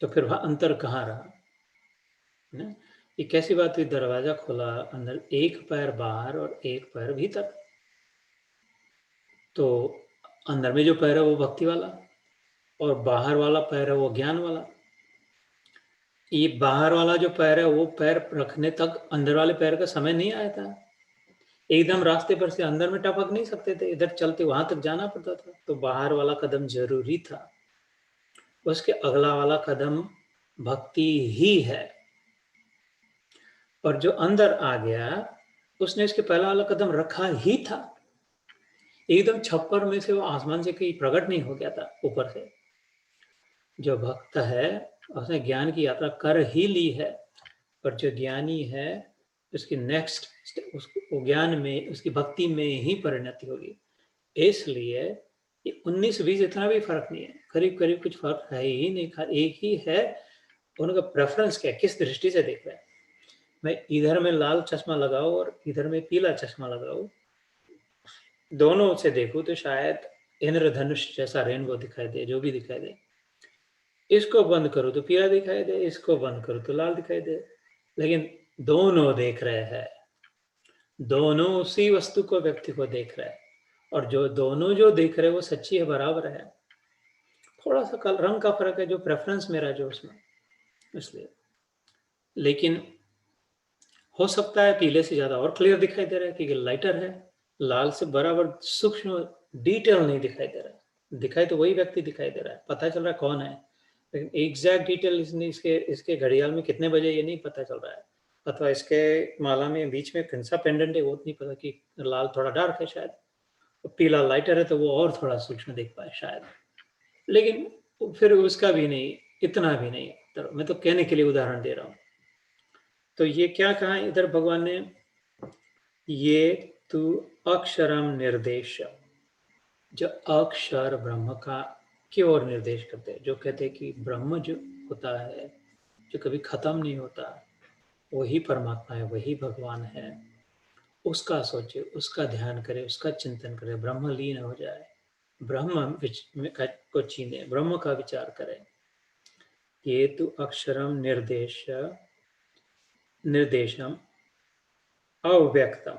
तो फिर वह अंतर कहाँ रहा ना? ये कैसी बात हुई? दरवाजा खोला, अंदर एक पैर बाहर और एक पैर भीतर। तो अंदर में जो पैर है वो भक्ति वाला, और बाहर वाला पैर है वो ज्ञान वाला। ये बाहर वाला जो पैर है वो पैर रखने तक अंदर वाले पैर का समय नहीं आया था। एकदम रास्ते पर से अंदर में टपक नहीं सकते थे, इधर चलते वहां तक जाना पड़ता था। तो बाहर वाला कदम जरूरी था, उसके अगला वाला कदम भक्ति ही है। और जो अंदर आ गया उसने इसके पहला वाला कदम रखा ही था। एकदम छप्पर में से वो आसमान से कहीं प्रकट नहीं हो गया था ऊपर से। जो भक्त है उसने ज्ञान की यात्रा कर ही ली है, और जो ज्ञानी है उसकी नेक्स्ट उसको ज्ञान में, उसकी भक्ति में ही परिणति होगी। इसलिए ये 19-20 इतना भी फर्क नहीं है, करीब करीब कुछ फर्क है ही नहीं, एक ही है। उनका प्रेफरेंस क्या है, किस दृष्टि से देख रहे हैं। मैं इधर में लाल चश्मा लगाऊं और इधर में पीला चश्मा लगाऊं, दोनों से देखूं तो शायद इंद्रधनुष जैसा रेनबो दिखाई दे, जो भी दिखाई दे। इसको बंद करो तो पीला दिखाई दे, इसको बंद करो तो लाल दिखाई दे, लेकिन दोनों देख रहे हैं, दोनों उसी वस्तु को, व्यक्ति को देख रहे हैं, और जो दोनों जो देख रहे हैं वो सच्ची है, बराबर है। थोड़ा सा रंग का फर्क है, जो प्रेफरेंस मेरा जो उसमें, इसलिए। लेकिन हो सकता है पीले से ज्यादा और क्लियर दिखाई दे रहा है क्योंकि लाइटर है, लाल से बराबर सूक्ष्म डिटेल नहीं दिखाई दे रहा है। दिखाई तो वही व्यक्ति दिखाई दे रहा है, पता चल रहा है कौन है, लेकिन एग्जैक्ट डिटेल इसके घड़ियाल में कितने बजे ये नहीं पता चल रहा है, अथवा इसके माला में बीच में कौन सा पेंडेंट है वो नहीं पता, कि लाल थोड़ा डार्क है शायद, पीला लाइटर है तो वो और थोड़ा सूक्ष्म दिख पाए शायद। लेकिन फिर उसका भी नहीं, इतना भी नहीं। तो मैं तो कहने के लिए उदाहरण दे रहा हूँ। तो ये क्या कहा इधर भगवान ने, ये तू अक्षरम निर्देश, जो अक्षर ब्रह्म का की ओर निर्देश करते हैं, जो कहते हैं कि ब्रह्म जो होता है, जो कभी खत्म नहीं होता, वही परमात्मा है, वही भगवान है। उसका सोचे, उसका ध्यान करे, उसका चिंतन करे, ब्रह्म लीन हो जाए, ब्रह्म को छीने, ब्रह्म का विचार करे। ये तू अक्षरम निर्देशम अव्यक्तम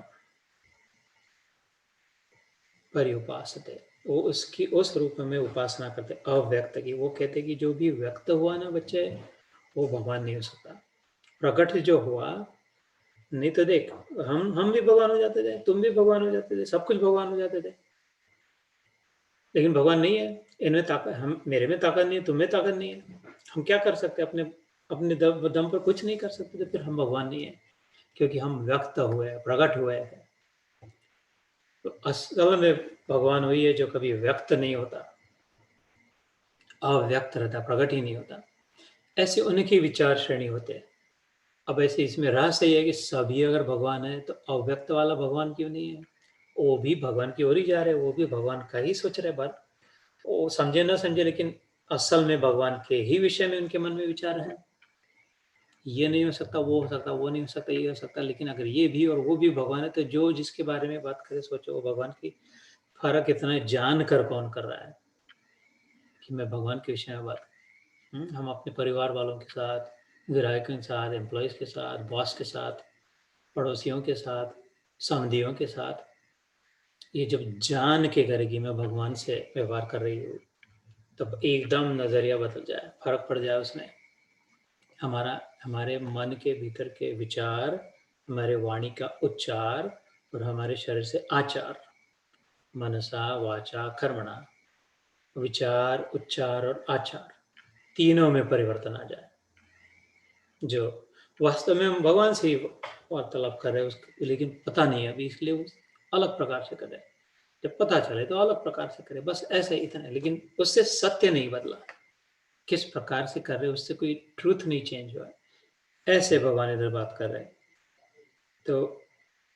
पर्युपासते, वो उसकी उस रूप में उपासना करते, अव्यक्त की। वो कहते कि जो भी व्यक्त हुआ ना बच्चे, वो भगवान नहीं हो सकता। प्रकट जो हुआ, नहीं तो देख, हम भी भगवान हो जाते थे, तुम भी भगवान हो जाते थे, सब कुछ भगवान हो जाते थे, लेकिन भगवान नहीं है। इनमें ताकत, हम, मेरे में ताकत नहीं है, तुम में ताकत नहीं है, हम क्या कर सकते? अपने अपने दम पर कुछ नहीं कर सकते, तो फिर हम भगवान नहीं है, क्योंकि हम व्यक्त हुए, प्रकट हुए हैं। तो असल में भगवान वही है जो कभी व्यक्त नहीं होता, अव्यक्त रहता, प्रकट ही नहीं होता। ऐसे उनकी विचार श्रेणी होते हैं। अब ऐसे इसमें रहस्य ये है कि सभी अगर भगवान है तो अव्यक्त वाला भगवान क्यों नहीं है? वो भी भगवान की ओर ही जा रहे, वो भी भगवान का ही सोच रहे बात। वो समझे ना समझे, लेकिन असल में भगवान के ही विषय में उनके मन में विचार है। ये नहीं हो सकता, वो हो सकता, वो नहीं हो सकता, ये हो सकता। लेकिन अगर ये भी और वो भी भगवान है, तो जो जिसके बारे में बात करे सोचो, वो भगवान की फर्क इतना जान कर कौन कर रहा है कि मैं भगवान के विषय में बात। हम अपने परिवार वालों के साथ, ग्राहकों के साथ, एम्प्लॉयज़ के साथ, बॉस के साथ, पड़ोसियों के साथ, समधियों के साथ, ये जब जान के करेगी मैं भगवान से व्यवहार कर रही हूँ, तो एकदम नजरिया बदल जाए, फर्क पड़ जाए उसमें। हमारे मन के भीतर के विचार, हमारे वाणी का उच्चार और हमारे शरीर से आचार, मनसा वाचा कर्मणा, विचार, उच्चार और आचार तीनों में परिवर्तन आ जाए। जो वास्तव में हम भगवान से ही वार्तालाप कर रहे हैं उसको, लेकिन पता नहीं है अभी, इसलिए वो अलग प्रकार से कर रहे हैं। जब पता चले तो अलग प्रकार से करे, बस ऐसा ही इतना है। लेकिन उससे सत्य नहीं बदला, किस प्रकार से कर रहे हैं उससे कोई ट्रूथ नहीं चेंज हुआ है। ऐसे भगवान इधर बात कर रहे हैं। तो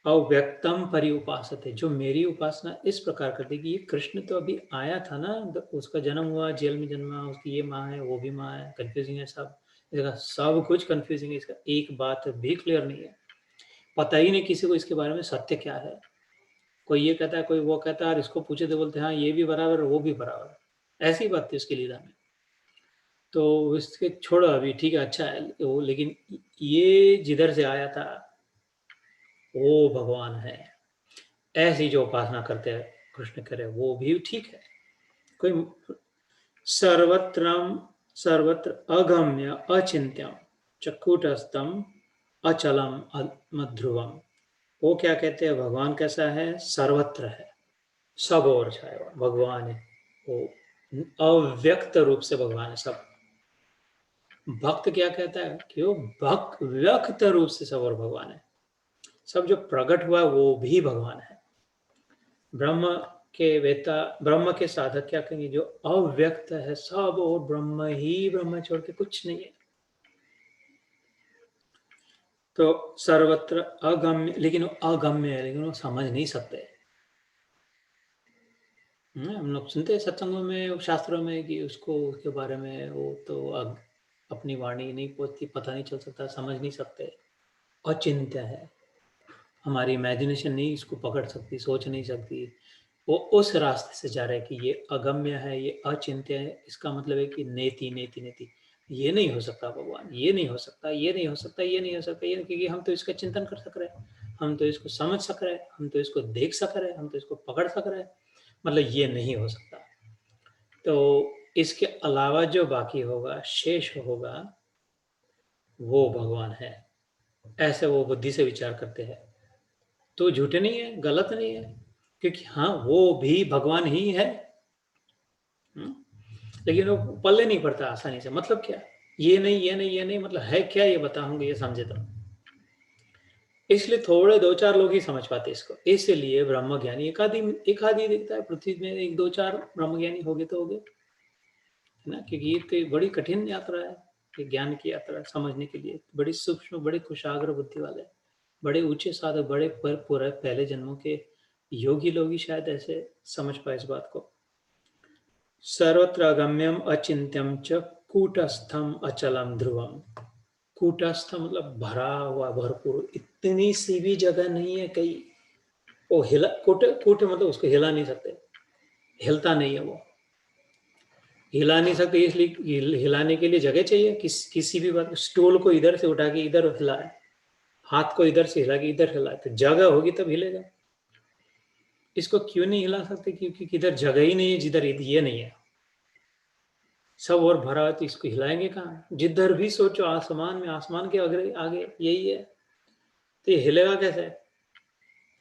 अव्यक्तम परिउपासते, जो मेरी उपासना इस प्रकार करती कि ये कृष्ण तो अभी आया था ना, उसका जन्म हुआ, जेल में जन्मा, उसकी ये माँ है, वो भी माँ है, कंफ्यूजिंग है सब, इसका सब कुछ कंफ्यूजिंग है, इसका एक बात भी क्लियर नहीं है, पता ही नहीं किसी को इसके बारे में सत्य क्या है। कोई ये कहता है, कोई वो कहता है, और इसको पूछे तो बोलते हैं हाँ ये भी बराबर वो भी बराबर, ऐसी बात थी उसकी लीला में। तो इसके छोड़ो अभी, ठीक है, अच्छा है वो, लेकिन ये जिधर से आया था वो भगवान है, ऐसी जो उपासना करते हैं कृष्ण करे वो भी ठीक है। कोई सर्वत्र सर्वत्र अगम्य अचिंत्यम चकूटस्थम अचलम मध्रुवम, वो क्या कहते हैं भगवान कैसा है, सर्वत्र है, सब और छाया हुआ भगवान है वो, अव्यक्त रूप से भगवान है सब। भक्त क्या कहता है कि वो भक्त व्यक्त रूप से सब और भगवान है, सब जो प्रकट हुआ वो भी भगवान है। ब्रह्म के वेता, ब्रह्म के साधक क्या कहेंगे, जो अव्यक्त है सब और ब्रह्म ही ब्रह्म, छोड़ के कुछ नहीं है। तो सर्वत्र अगम्य, लेकिन वो अगम्य है, लेकिन वो समझ नहीं सकते। हम लोग सुनते हैं सत्संगों में, शास्त्रों में कि उसको, उसके बारे में वो तो अपनी वाणी नहीं पहुंचती, पता नहीं चल सकता, समझ नहीं सकते, अचिंत्य है, हमारी इमेजिनेशन नहीं इसको पकड़ सकती, सोच नहीं सकती। वो उस रास्ते से जा रहे हैं कि ये अगम्य है, ये अचिंत्य है, इसका मतलब है कि नेति नेति नेति, ये नहीं हो सकता भगवान, ये नहीं हो सकता, ये नहीं हो सकता, ये नहीं हो सकता, ये, क्योंकि हम तो इसका चिंतन कर सक रहे हैं, हम तो इसको समझ सक रहे हैं, हम तो इसको देख सक रहे हैं, हम तो इसको पकड़ सक रहे हैं, मतलब ये नहीं हो सकता। तो इसके अलावा जो बाकी होगा, शेष होगा, वो भगवान है, ऐसे वो बुद्धि से विचार करते हैं। तो झूठे नहीं है, गलत नहीं है, क्योंकि हाँ वो भी भगवान ही है। हम्म? लेकिन वो पल्ले नहीं पड़ता आसानी से, मतलब क्या, ये नहीं ये नहीं ये नहीं, मतलब है क्या ये बताऊंगे, ये समझे तो। इसलिए थोड़े दो चार लोग ही समझ पाते इसको, इसलिए ब्रह्म ज्ञानी एक आदि दिखता है पृथ्वी में, एक दो चार ब्रह्म ज्ञानी हो गए तो हो गए, है ना, क्योंकि ये तो बड़ी कठिन यात्रा है, ये ज्ञान की यात्रा समझने के लिए, बड़ी सूक्ष्म, बड़े कुशाग्र बुद्धि वाले, बड़े ऊंचे साधक, बड़े पूरे पहले जन्मों के योगी लोग ही शायद ऐसे समझ पाए इस बात को। सर्वत्र अगम्यम अचिंत्यम च कूटस्थम अचलम ध्रुवम, कूटस्थ मतलब भरा हुआ, भरपूर, इतनी सी भी जगह नहीं है कहीं, वो हिला, कूट कूट मतलब उसको हिला नहीं सकते, हिलता नहीं है वो, हिला नहीं सकते, इसलिए हिलाने के लिए जगह चाहिए, किसी भी बात, स्टूल को इधर से उठा के इधर हिलाए, हाथ को इधर से हिला के इधर हिलाए, तो जगह होगी तब हिलेगा। इसको क्यों नहीं हिला सकते, क्योंकि किधर जगह ही नहीं है, जिधर ये नहीं है, सब और भरा है, तो इसको हिलाएंगे कहाँ, जिधर भी सोचो आसमान में, आसमान के आगे आगे यही है, तो ये हिलेगा कैसे,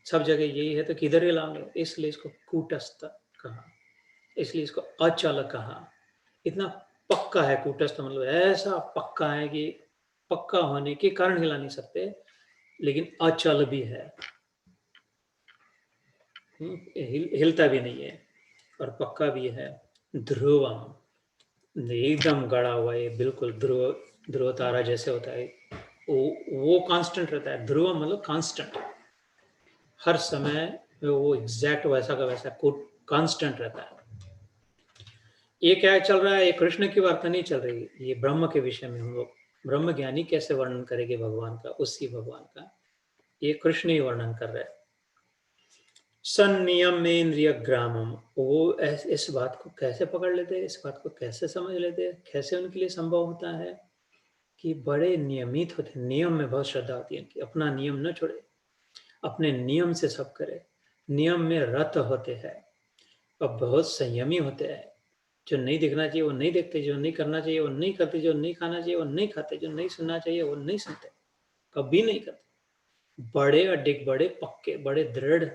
सब जगह यही है, तो किधर हिलाओगे, इसलिए इसको कूटस्थ कहा, इसलिए इसको अचल कहा। इतना पक्का है कूटस्थ, मतलब ऐसा पक्का है कि पक्का होने के कारण हिला नहीं सकते, लेकिन अचल भी है, हिलता भी नहीं है, और पक्का भी है। ध्रुवम, एकदम गड़ा हुआ है, बिल्कुल ध्रुव, ध्रुव तारा जैसे होता है, वो कांस्टेंट रहता है, ध्रुव मतलब कांस्टेंट, हर समय वो एग्जैक्ट वैसा का वैसा कांस्टेंट रहता है। ये क्या चल रहा है, ये कृष्ण की वार्ता नहीं चल रही, ये ब्रह्म के विषय में हम लोग, ब्रह्म ज्ञानी कैसे वर्णन करेंगे भगवान का, उसी भगवान का, ये कृष्ण ही वर्णन कर रहे हैं। संनियम में इंद्रिय ग्रामम, वो इस बात को कैसे पकड़ लेते हैं, इस बात को कैसे समझ लेते हैं, कैसे उनके लिए संभव होता है कि बड़े नियमित होते, नियम में बहुत श्रद्धा होती है कि अपना नियम न छोड़े, अपने नियम से सब करे, नियम में रत होते हैं और बहुत संयमी होते हैं, जो नहीं दिखना चाहिए वो नहीं देखते, जो नहीं करना चाहिए वो नहीं करते, जो नहीं खाना चाहिए वो नहीं खाते, जो नहीं सुनना चाहिए वो नहीं सुनते, कभी नहीं करते। बड़े अडिग, बड़े पक्के, बड़े दृढ़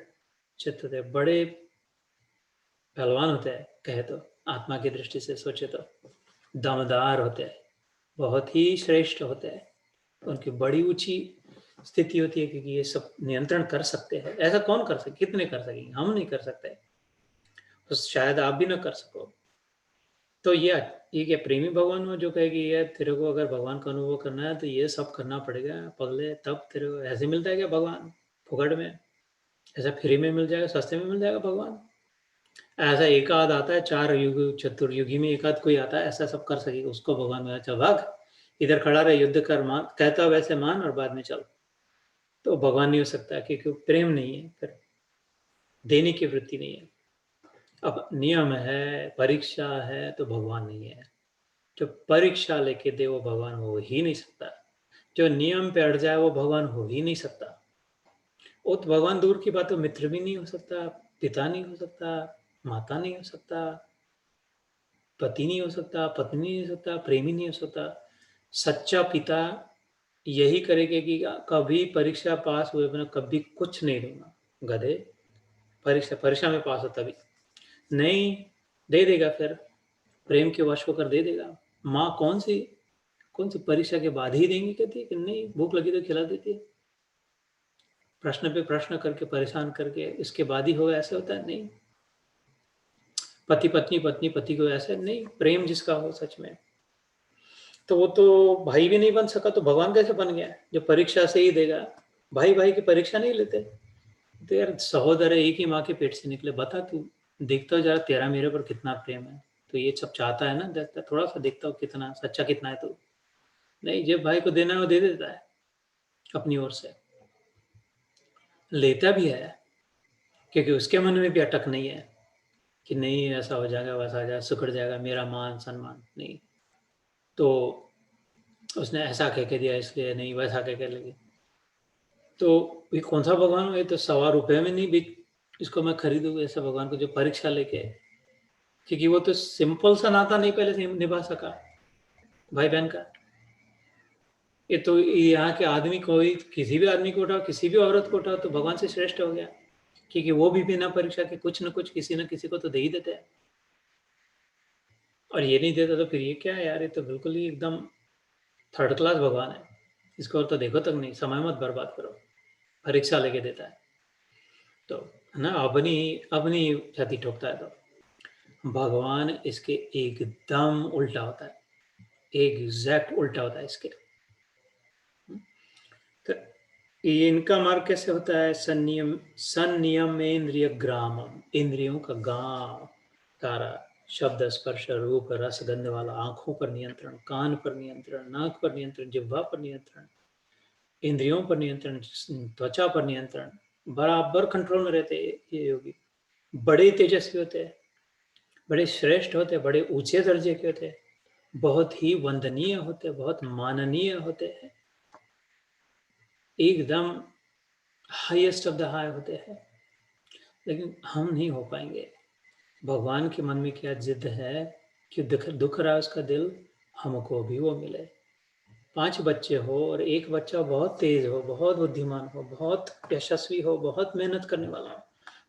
चित्त होते, बड़े पहलवान होते हैं, कहे तो आत्मा की दृष्टि से सोचे तो दमदार होते हैं, बहुत ही श्रेष्ठ होते हैं, उनकी बड़ी ऊंची स्थिति होती है, क्योंकि ये सब नियंत्रण कर सकते हैं। ऐसा कौन कर सके, कितने कर सकेंगे, हम नहीं कर सकते, तो शायद आप भी ना कर सको। तो ये क्या प्रेमी भगवान हो जो कहेगी ये तेरे को अगर भगवान का अनुभव करना है तो ये सब करना पड़ेगा पगले, तब तेरे को ऐसे मिलता है क्या भगवान फुकड़ में, ऐसा फ्री में मिल जाएगा, सस्ते में मिल जाएगा भगवान? ऐसा एक आध आता है, चार युग चतुर्युगी में एक आध कोई आता है ऐसा सब कर सकेगा, उसको भगवान में चल भाग, इधर खड़ा रहे, युद्ध कर, मान कहता वैसे मान और बाद में चल। तो भगवान नहीं हो सकता, क्योंकि प्रेम नहीं है, फिर देने की वृत्ति नहीं है। अब नियम है, परीक्षा है, तो भगवान नहीं है। जो परीक्षा लेके दे वो भगवान हो ही नहीं सकता, जो नियम पे अड़ जाए वो भगवान हो ही नहीं सकता। वो तो भगवान दूर की बात है, मित्र भी नहीं हो सकता, पिता नहीं हो सकता, माता नहीं हो सकता, पति नहीं हो सकता, पत्नी नहीं हो सकता, प्रेमी नहीं हो सकता। सच्चा पिता यही करेगा कि कभी परीक्षा पास हुए बिना कभी कुछ नहीं दूंगा, गधे, परीक्षा में पास हो तभी नहीं, दे देगा, फिर प्रेम के वश होकर दे देगा। माँ कौन सी परीक्षा के बाद ही देंगी, कहती है कि नहीं भूख लगी तो खिला देती है, प्रश्न पे प्रश्न करके परेशान करके इसके बाद ही होगा, ऐसे होता है नहीं। पति पत्नी, पत्नी पति को, ऐसे नहीं। प्रेम जिसका हो सच में, तो वो तो भाई भी नहीं बन सका, तो भगवान कैसे बन गया जो परीक्षा से ही देगा? भाई भाई की परीक्षा नहीं लेते। तो यार सहोदर है, एक ही माँ के पेट से निकले, बता तू, देखता हो जरा तेरा मेरे पर कितना प्रेम है, तो ये सब चाहता है ना, देखता थोड़ा सा देखता हो कितना सच्चा कितना है तू। नहीं, जब भाई को देना है वो दे देता है अपनी ओर से, लेता भी है, क्योंकि उसके मन में भी अटक नहीं है कि नहीं ऐसा हो जाएगा वैसा हो जाएगा, सुखड़ जाएगा मेरा मान सम्मान, नहीं। तो उसने ऐसा कह के दिया इसलिए नहीं, वैसा कह के लगी, तो ये कौन सा भगवान हो? ये तो ₹100 में नहीं बिक, इसको मैं खरीदूँ ऐसे भगवान को जो परीक्षा लेके, क्योंकि वो तो सिंपल सा नाता नहीं पहले से निभा सका भाई बहन का। ये तो यहाँ के आदमी को ही, किसी भी आदमी को उठाओ, किसी भी औरत को उठाओ, तो भगवान से श्रेष्ठ हो गया, क्योंकि वो भी बिना परीक्षा के कुछ न कुछ किसी न किसी को तो दे ही देते हैं। और ये नहीं देता तो फिर ये क्या है यार, ये तो बिल्कुल ही एकदम थर्ड क्लास भगवान है, इसको और तो देखो तक नहीं, समय मत बर्बाद करो, परीक्षा लेके देता है तो, है ना, अपनी छाती ठोकता है तो। भगवान इसके एकदम उल्टा होता है, एग्जैक्ट उल्टा होता है इसके। तो इनका मार्ग कैसे होता है? संनियम में इंद्रिय ग्रामम, इंद्रियों का गांव तारा, शब्द स्पर्श रूप रस गंध वाला, आंखों पर नियंत्रण, कान पर नियंत्रण, नाक पर नियंत्रण, जिह्वा पर नियंत्रण, इंद्रियों पर नियंत्रण, त्वचा पर नियंत्रण, बराबर कंट्रोल में रहते हैं ये योगी। बड़े तेजस्वी होते हैं, बड़े श्रेष्ठ होते हैं, बड़े ऊंचे दर्जे के होते हैं, बहुत ही वंदनीय होते हैं, बहुत माननीय होते हैं, एकदम हाईएस्ट ऑफ द हाई होते हैं। लेकिन हम नहीं हो पाएंगे। भगवान के मन में क्या जिद है कि दुख रहा उसका दिल, हमको भी वो मिले। 5 बच्चे हो और एक बच्चा बहुत तेज हो, बहुत बुद्धिमान हो, बहुत यशस्वी हो, बहुत मेहनत करने वाला हो,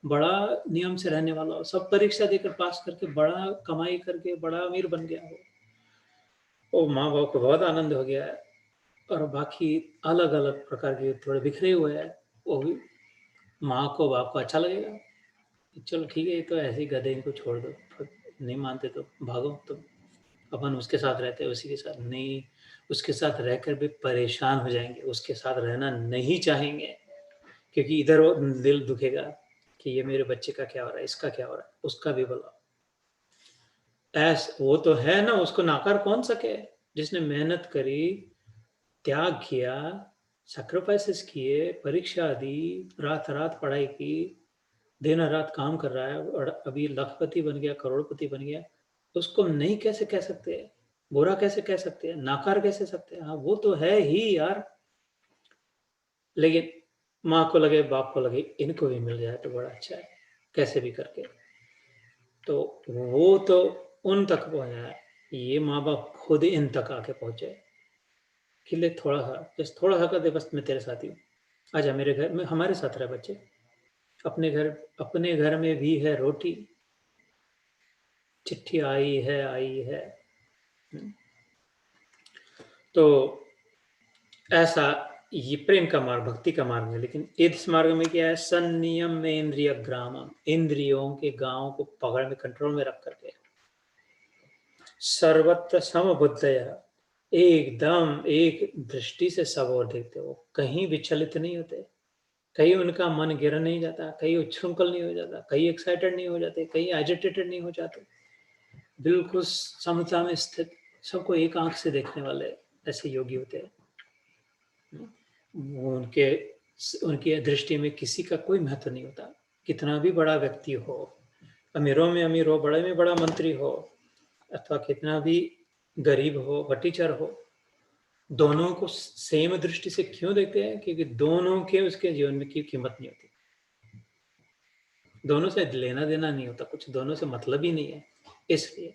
बड़ा नियम से रहने वाला हो, सब परीक्षा देकर पास करके बड़ा कमाई करके बड़ा अमीर बन गया हो, और माँ बाप को बहुत आनंद हो गया है, और बाकी अलग अलग प्रकार के थोड़े बिखरे हुए हैं, वो भी माँ को बाप को अच्छा लगेगा, चलो ठीक है ये तो ऐसे ही गधे, इनको छोड़ दो, नहीं मानते तो भागो तुम, अपन उसके साथ रहते हैं उसी के साथ नहीं, उसके साथ रहकर भी परेशान हो जाएंगे, उसके साथ रहना नहीं चाहेंगे, क्योंकि इधर वो दिल दुखेगा कि ये मेरे बच्चे का क्या हो रहा है, इसका क्या हो रहा है, उसका भी बोला ऐस, वो तो है ना, उसको नाकार कौन सके, जिसने मेहनत करी, त्याग किया, सैक्रिफाइसेस किए, परीक्षा दी, रात रात पढ़ाई की, दिन रात काम कर रहा है और अभी लखपति बन गया, करोड़पति बन गया, उसको नहीं कैसे कह सकते हैं, बुरा कैसे कह सकते हैं, नाकार कैसे सकते हैं? हाँ वो तो है ही यार, लेकिन माँ को लगे बाप को लगे इनको भी मिल जाए तो बड़ा अच्छा है, कैसे भी करके, तो वो तो उन तक पहुंचाया। ये माँ बाप खुद इन तक आके पहुंचे कि ले थोड़ा सा, बस थोड़ा सा कर दे, बस मैं तेरे साथ ही हूँ, आजा मेरे घर में, हमारे साथ रह बच्चे। अपने घर में भी है रोटी, चिट्ठी आई है, आई है। तो ऐसा ये प्रेम का मार्ग, भक्ति का मार्ग है। लेकिन इस मार्ग में क्या है? संनियम में इंद्रिय ग्रामम, इंद्रियों के गांव को पकड़ में, कंट्रोल में रख करके, सर्वत्र समबुद्धया, एकदम एक दृष्टि से सब और देखते हो, कहीं विचलित नहीं होते, कहीं उनका मन गिर नहीं जाता, कहीं उच्छृंखल नहीं हो जाता, कहीं एक्साइटेड नहीं हो जाते, कहीं एजिटेटेड नहीं हो जाते, बिल्कुल समता में स्थित, सबको एक आंख से देखने वाले ऐसे योगी होते हैं। उनके उनकी दृष्टि में किसी का कोई महत्व नहीं होता, कितना भी बड़ा व्यक्ति हो, अमीरों में अमीर हो, बड़े में बड़ा मंत्री हो, अथवा कितना भी गरीब हो, बटीचर हो, दोनों को सेम दृष्टि से क्यों देखते हैं? क्योंकि दोनों के उसके जीवन में की कीमत नहीं होती, दोनों से लेना देना नहीं होता कुछ, दोनों से मतलब ही नहीं है। इसलिए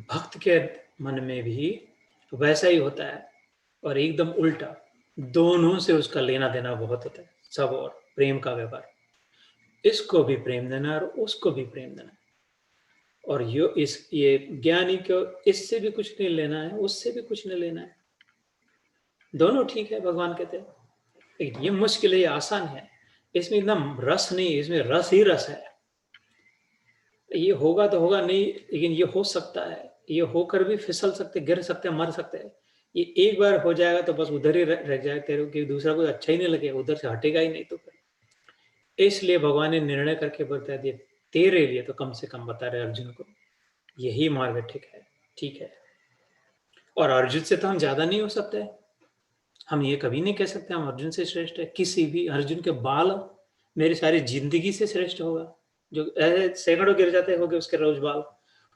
भक्त के मन में भी वैसा ही होता है, और एकदम उल्टा, दोनों से उसका लेना देना बहुत होता है, सब और प्रेम का व्यवहार, इसको भी प्रेम देना और उसको भी प्रेम देना। और ये ज्ञानी को इससे भी कुछ नहीं लेना है, उससे भी कुछ नहीं लेना है, दोनों ठीक है, भगवान कहते हैं। लेकिन ये मुश्किल है, ये आसान है, इसमें एकदम रस नहीं, इसमें रस ही रस है। ये होगा तो होगा नहीं, लेकिन ये हो सकता है, ये होकर भी फिसल सकते, गिर सकते, मर सकते हैं। ये एक बार हो जाएगा तो बस उधर ही रह जाएगा तेरे को, दूसरा कोई अच्छा ही नहीं लगेगा, उधर से हटेगा ही नहीं। तो फिर इसलिए भगवान ने निर्णय करके बता दिया, तेरे लिए तो कम से कम बता रहे अर्जुन को, यही मार्ग ठीक है, ठीक है। और अर्जुन से तो हम ज्यादा नहीं हो सकते, हम ये कभी नहीं कह सकते हम अर्जुन से श्रेष्ठ है। किसी भी अर्जुन के बाल मेरी सारी जिंदगी से श्रेष्ठ होगा, जो ऐसे सैकड़ों गिर जाते होंगे उसके रोज बाल,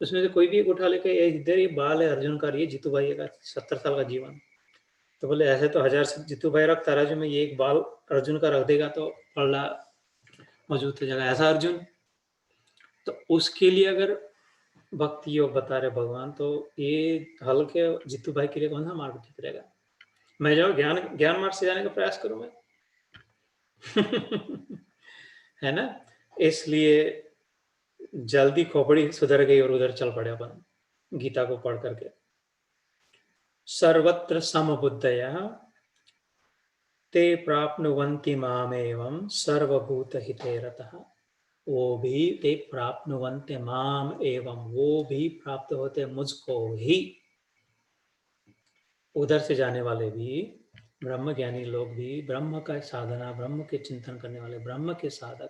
उसमें से कोई भी एक उठा लेकर इधर ये बाल है अर्जुन का, ये जीतू भाई का 70 साल का जीवन, तो बोले ऐसे तो 1000 से जीतू भाई रखता राजू में, ये एक बाल अर्जुन का रख देगा तो पल्ला मौजूद हो जाएगा, ऐसा अर्जुन। तो उसके लिए अगर भक्ति योग बता रहे भगवान, तो ये हल्के जीतू भाई के लिए कौन सा मार्ग ठीक रहेगा? मैं जाऊँ ज्ञान मार्ग से जाने का प्रयास करूं मैं? है ना? इसलिए जल्दी खोपड़ी सुधर गई और उधर चल पड़े अपन गीता को पढ़ करके। सर्वत्र समबुद्धयः ते प्राप्नुवन्ति मामेवं सर्वभूत हिते रतः। वो भी ते प्राप्नुवन्ति माम एवं, वो भी प्राप्त होते मुझको ही। उधर से जाने वाले भी, ब्रह्म ज्ञानी लोग भी, ब्रह्म का साधना, ब्रह्म के चिंतन करने वाले, ब्रह्म के साधक,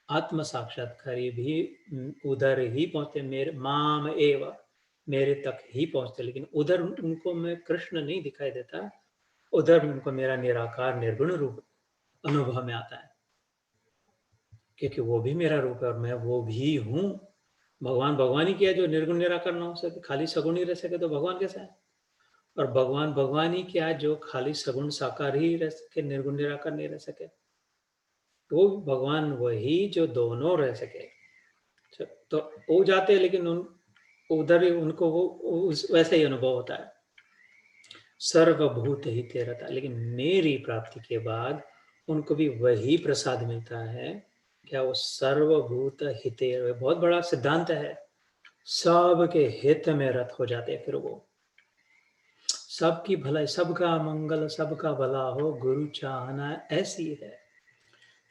आत्म साक्षात्कारी भी उधर ही पहुंचते, मेरे माम एव, मेरे तक ही पहुंचते। लेकिन उधर उनको मैं कृष्ण नहीं दिखाई देता, उधर उनको मेरा निराकार निर्गुण रूप अनुभव में आता है, क्योंकि वो भी मेरा रूप है और मैं वो भी हूँ। भगवान भगवान ही किया, जो निर्गुण निराकार ना हो सके, खाली सगुण ही रह सके, तो भगवान कैसा है? और भगवान भगवान ही क्या, जो खाली सगुण साकार ही रह सके, निर्गुण निराकार नहीं रह सके, तो भगवान वही जो दोनों रह सके। तो वो जाते हैं, लेकिन उधर ही उनको वो वैसे ही अनुभव होता है, सर्वभूत ही तेरता। लेकिन मेरी प्राप्ति के बाद उनको भी वही प्रसाद मिलता है, क्या? वो सर्वभूत हिते, बहुत बड़ा सिद्धांत है, सबके हित में रत हो जाते हैं। फिर वो सबकी भलाई, सबका मंगल, सबका भला हो, गुरु चाहना ऐसी है।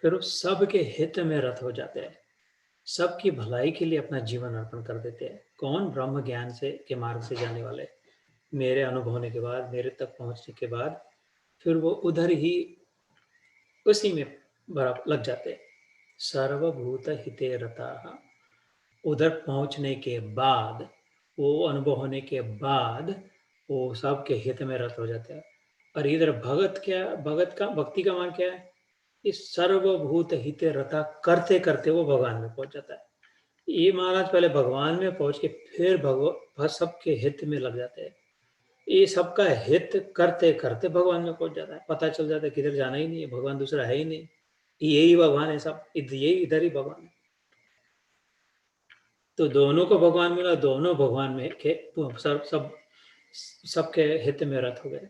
फिर वो सबके हित में रत हो जाते हैं, सबकी भलाई के लिए अपना जीवन अर्पण कर देते हैं। कौन? ब्रह्म ज्ञान से के मार्ग से जाने वाले, मेरे अनुभव होने के बाद, मेरे तक पहुंचने के बाद, फिर वो उधर ही उसी में बराबर लग जाते हैं, सर्वभूत हिते रता। उधर पहुंचने के बाद, वो अनुभव होने के बाद, वो सबके हित में रत हो जाता है। और इधर भगत क्या, भगत का भक्ति का मान क्या है? इस सर्वभूत हिते रता करते करते वो भगवान में पहुंच जाता है। ये महाराज पहले भगवान में पहुंच के फिर भगवान सबके हित में लग जाते हैं। ये सबका हित करते करते भगवान में पहुंच जाता है, पता चल जाता है किधर जाना ही नहीं है, भगवान दूसरा है ही नहीं, यही भगवान है, सब यही इधर ही भगवान है। तो दोनों को भगवान मिला, दोनों भगवान में के सबके हित में रत हो गए।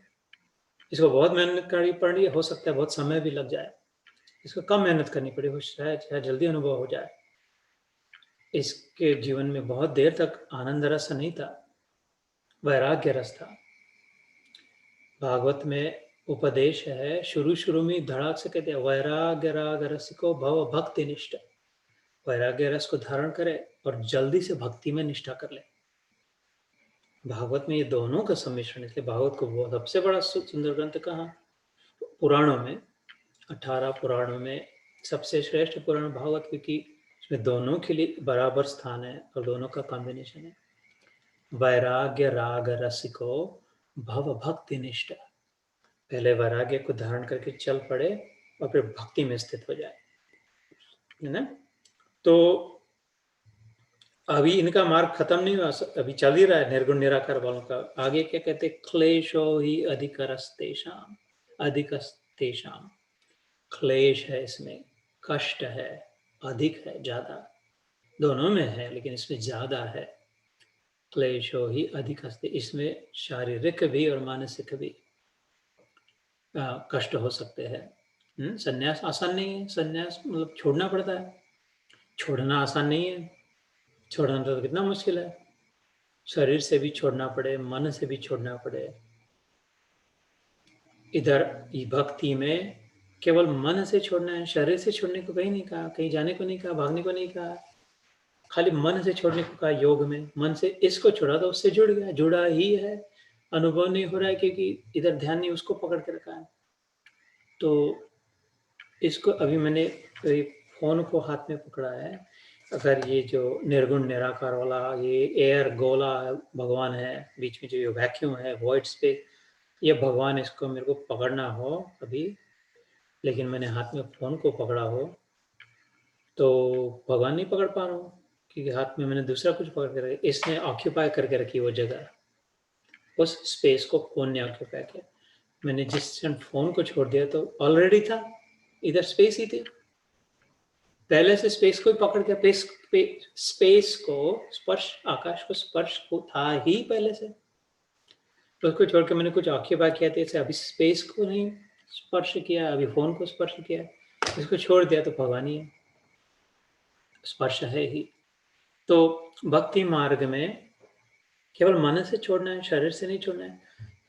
इसको बहुत मेहनत करनी पड़ी, हो सकता है बहुत समय भी लग जाए, इसको कम मेहनत करनी पड़ी, हो शायद जल्दी अनुभव हो जाए। इसके जीवन में बहुत देर तक आनंद रस नहीं था, वैराग्य रस था। भागवत में उपदेश है, शुरू में धड़ाक से कहते हैं, वैराग्य राग रसिको भव भक्ति निष्ठ। वैराग्य रस को धारण करे और जल्दी से भक्ति में निष्ठा कर ले। भागवत में ये दोनों का सम्मिश्रण, इसलिए भागवत को बहुत सबसे बड़ा सुंदर ग्रंथ कहा? पुराणों में, 18 पुराणों में सबसे श्रेष्ठ पुराण भागवत, क्योंकि इसमें दोनों के लिए बराबर स्थान है और दोनों का कॉम्बिनेशन है। वैराग्य राग रसिको भव भक्ति निष्ठा। पहले वैराग्य को धारण करके चल पड़े और फिर भक्ति में स्थित हो जाए, है ना? तो अभी इनका मार्ग खत्म नहीं हुआ, अभी चल ही रहा है निर्गुण निराकार वालों का। आगे क्या कहते? क्लेशो ही अधिकरस्तेषाम, अधिकस्तेषाम। क्लेश है इसमें, कष्ट है, अधिक है, ज्यादा, दोनों में है लेकिन इसमें ज्यादा है। क्लेशो ही अधिकस्ते, इसमें शारीरिक भी और मानसिक भी कष्ट हो सकते हैं। संन्यास आसान नहीं है, संन्यास मतलब छोड़ना पड़ता है, छोड़ना आसान नहीं है, छोड़ना तो कितना मुश्किल है। शरीर से भी छोड़ना पड़े, मन से भी छोड़ना पड़े। इधर भक्ति में केवल मन से छोड़ना है, शरीर से छोड़ने को कहीं नहीं कहा, कहीं जाने को नहीं कहा, भागने को नहीं कहा, खाली मन से छोड़ने को कहा। योग में मन से इसको छोड़ा तो उससे जुड़ गया, जुड़ा ही है, अनुभव नहीं हो रहा है क्योंकि इधर ध्यान नहीं उसको पकड़ के रखा है। तो इसको अभी मैंने फोन को हाथ में पकड़ा है, अगर ये जो निर्गुण निराकार वाला ये एयर गोला भगवान है, बीच में जो ये वैक्यूम है, वॉइड स्पेस, ये भगवान, इसको मेरे को पकड़ना हो अभी, लेकिन मैंने हाथ में फोन को पकड़ा हो तो भगवान नहीं पकड़ पा रहा हूँ क्योंकि हाथ में मैंने दूसरा कुछ पकड़ के रखा, इसने ऑक्यूपाई करके रखी वो जगह, उस स्पेस को फोन ने ऑक्यूपाई किया। मैंने जिस क्षण फोन को छोड़ दिया तो ऑलरेडी था, इधर स्पेस ही थी, पहले से स्पेस को ही पकड़ के, स्पेस को स्पर्श, आकाश को स्पर्श को था ही पहले से, तो उसको छोड़ के मैंने कुछ ऑक्यूपाई किया था, जैसे अभी स्पेस को नहीं स्पर्श किया, अभी फोन को स्पर्श किया, इसको छोड़ दिया तो भगवान ही है, स्पर्श है ही। तो भक्ति मार्ग में केवल मन से छोड़ना है, शरीर से नहीं छोड़ना है।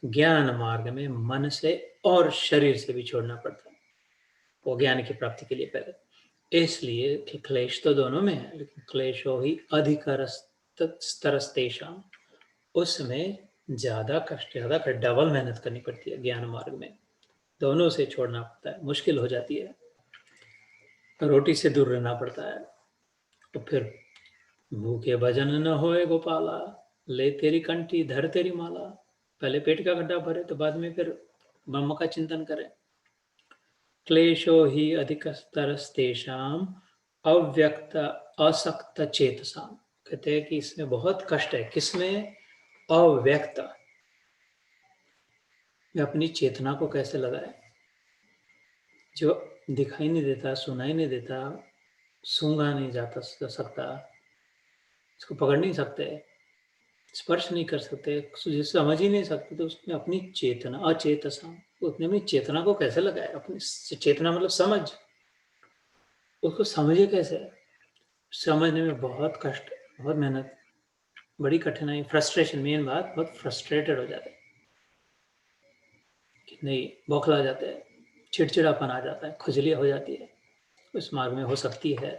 ज्ञान मार्ग में मन से और शरीर से भी छोड़ना पड़ता है, वो ज्ञान की प्राप्ति के लिए पहले। इसलिए क्लेश तो दोनों में है, लेकिन क्लेशो ही अधिकरस्तेषाम, उसमें ज्यादा कष्ट, ज्यादा डबल मेहनत करनी पड़ती है। ज्ञान मार्ग में दोनों से छोड़ना पड़ता है, मुश्किल हो जाती है, रोटी से दूर रहना पड़ता है। तो फिर भूखे भजन न होए गोपाला, ले तेरी कंठी धर तेरी माला। पहले पेट का गड्ढा भरे तो बाद में फिर ब्रह्म का चिंतन करें। क्लेशो ही अधिकतरस्तेषाम अव्यक्त असक्त चेतसाम, कहते हैं कि इसमें बहुत कष्ट है। किसमें? अव्यक्त, में अपनी चेतना को कैसे लगाए, जो दिखाई नहीं देता, सुनाई नहीं देता, सूंघा नहीं जाता सकता, इसको पकड़ नहीं सकते, स्पर्श नहीं कर सकते, समझ ही नहीं सकते, तो उसमें अपनी चेतना, अचेतसा, उसने अपनी चेतना को कैसे लगाए? अपनी चेतना मतलब समझ, उसको समझे कैसे? समझने में बहुत कष्ट, बहुत मेहनत, बड़ी कठिनाई, फ्रस्ट्रेशन, मेन बात, बहुत फ्रस्ट्रेटेड हो जाते हैं कि नहीं, बौखला जाते हैं, चिड़चिड़ापन आ जाता है, खुजलियाँ हो जाती है, उस मार्ग में हो सकती है।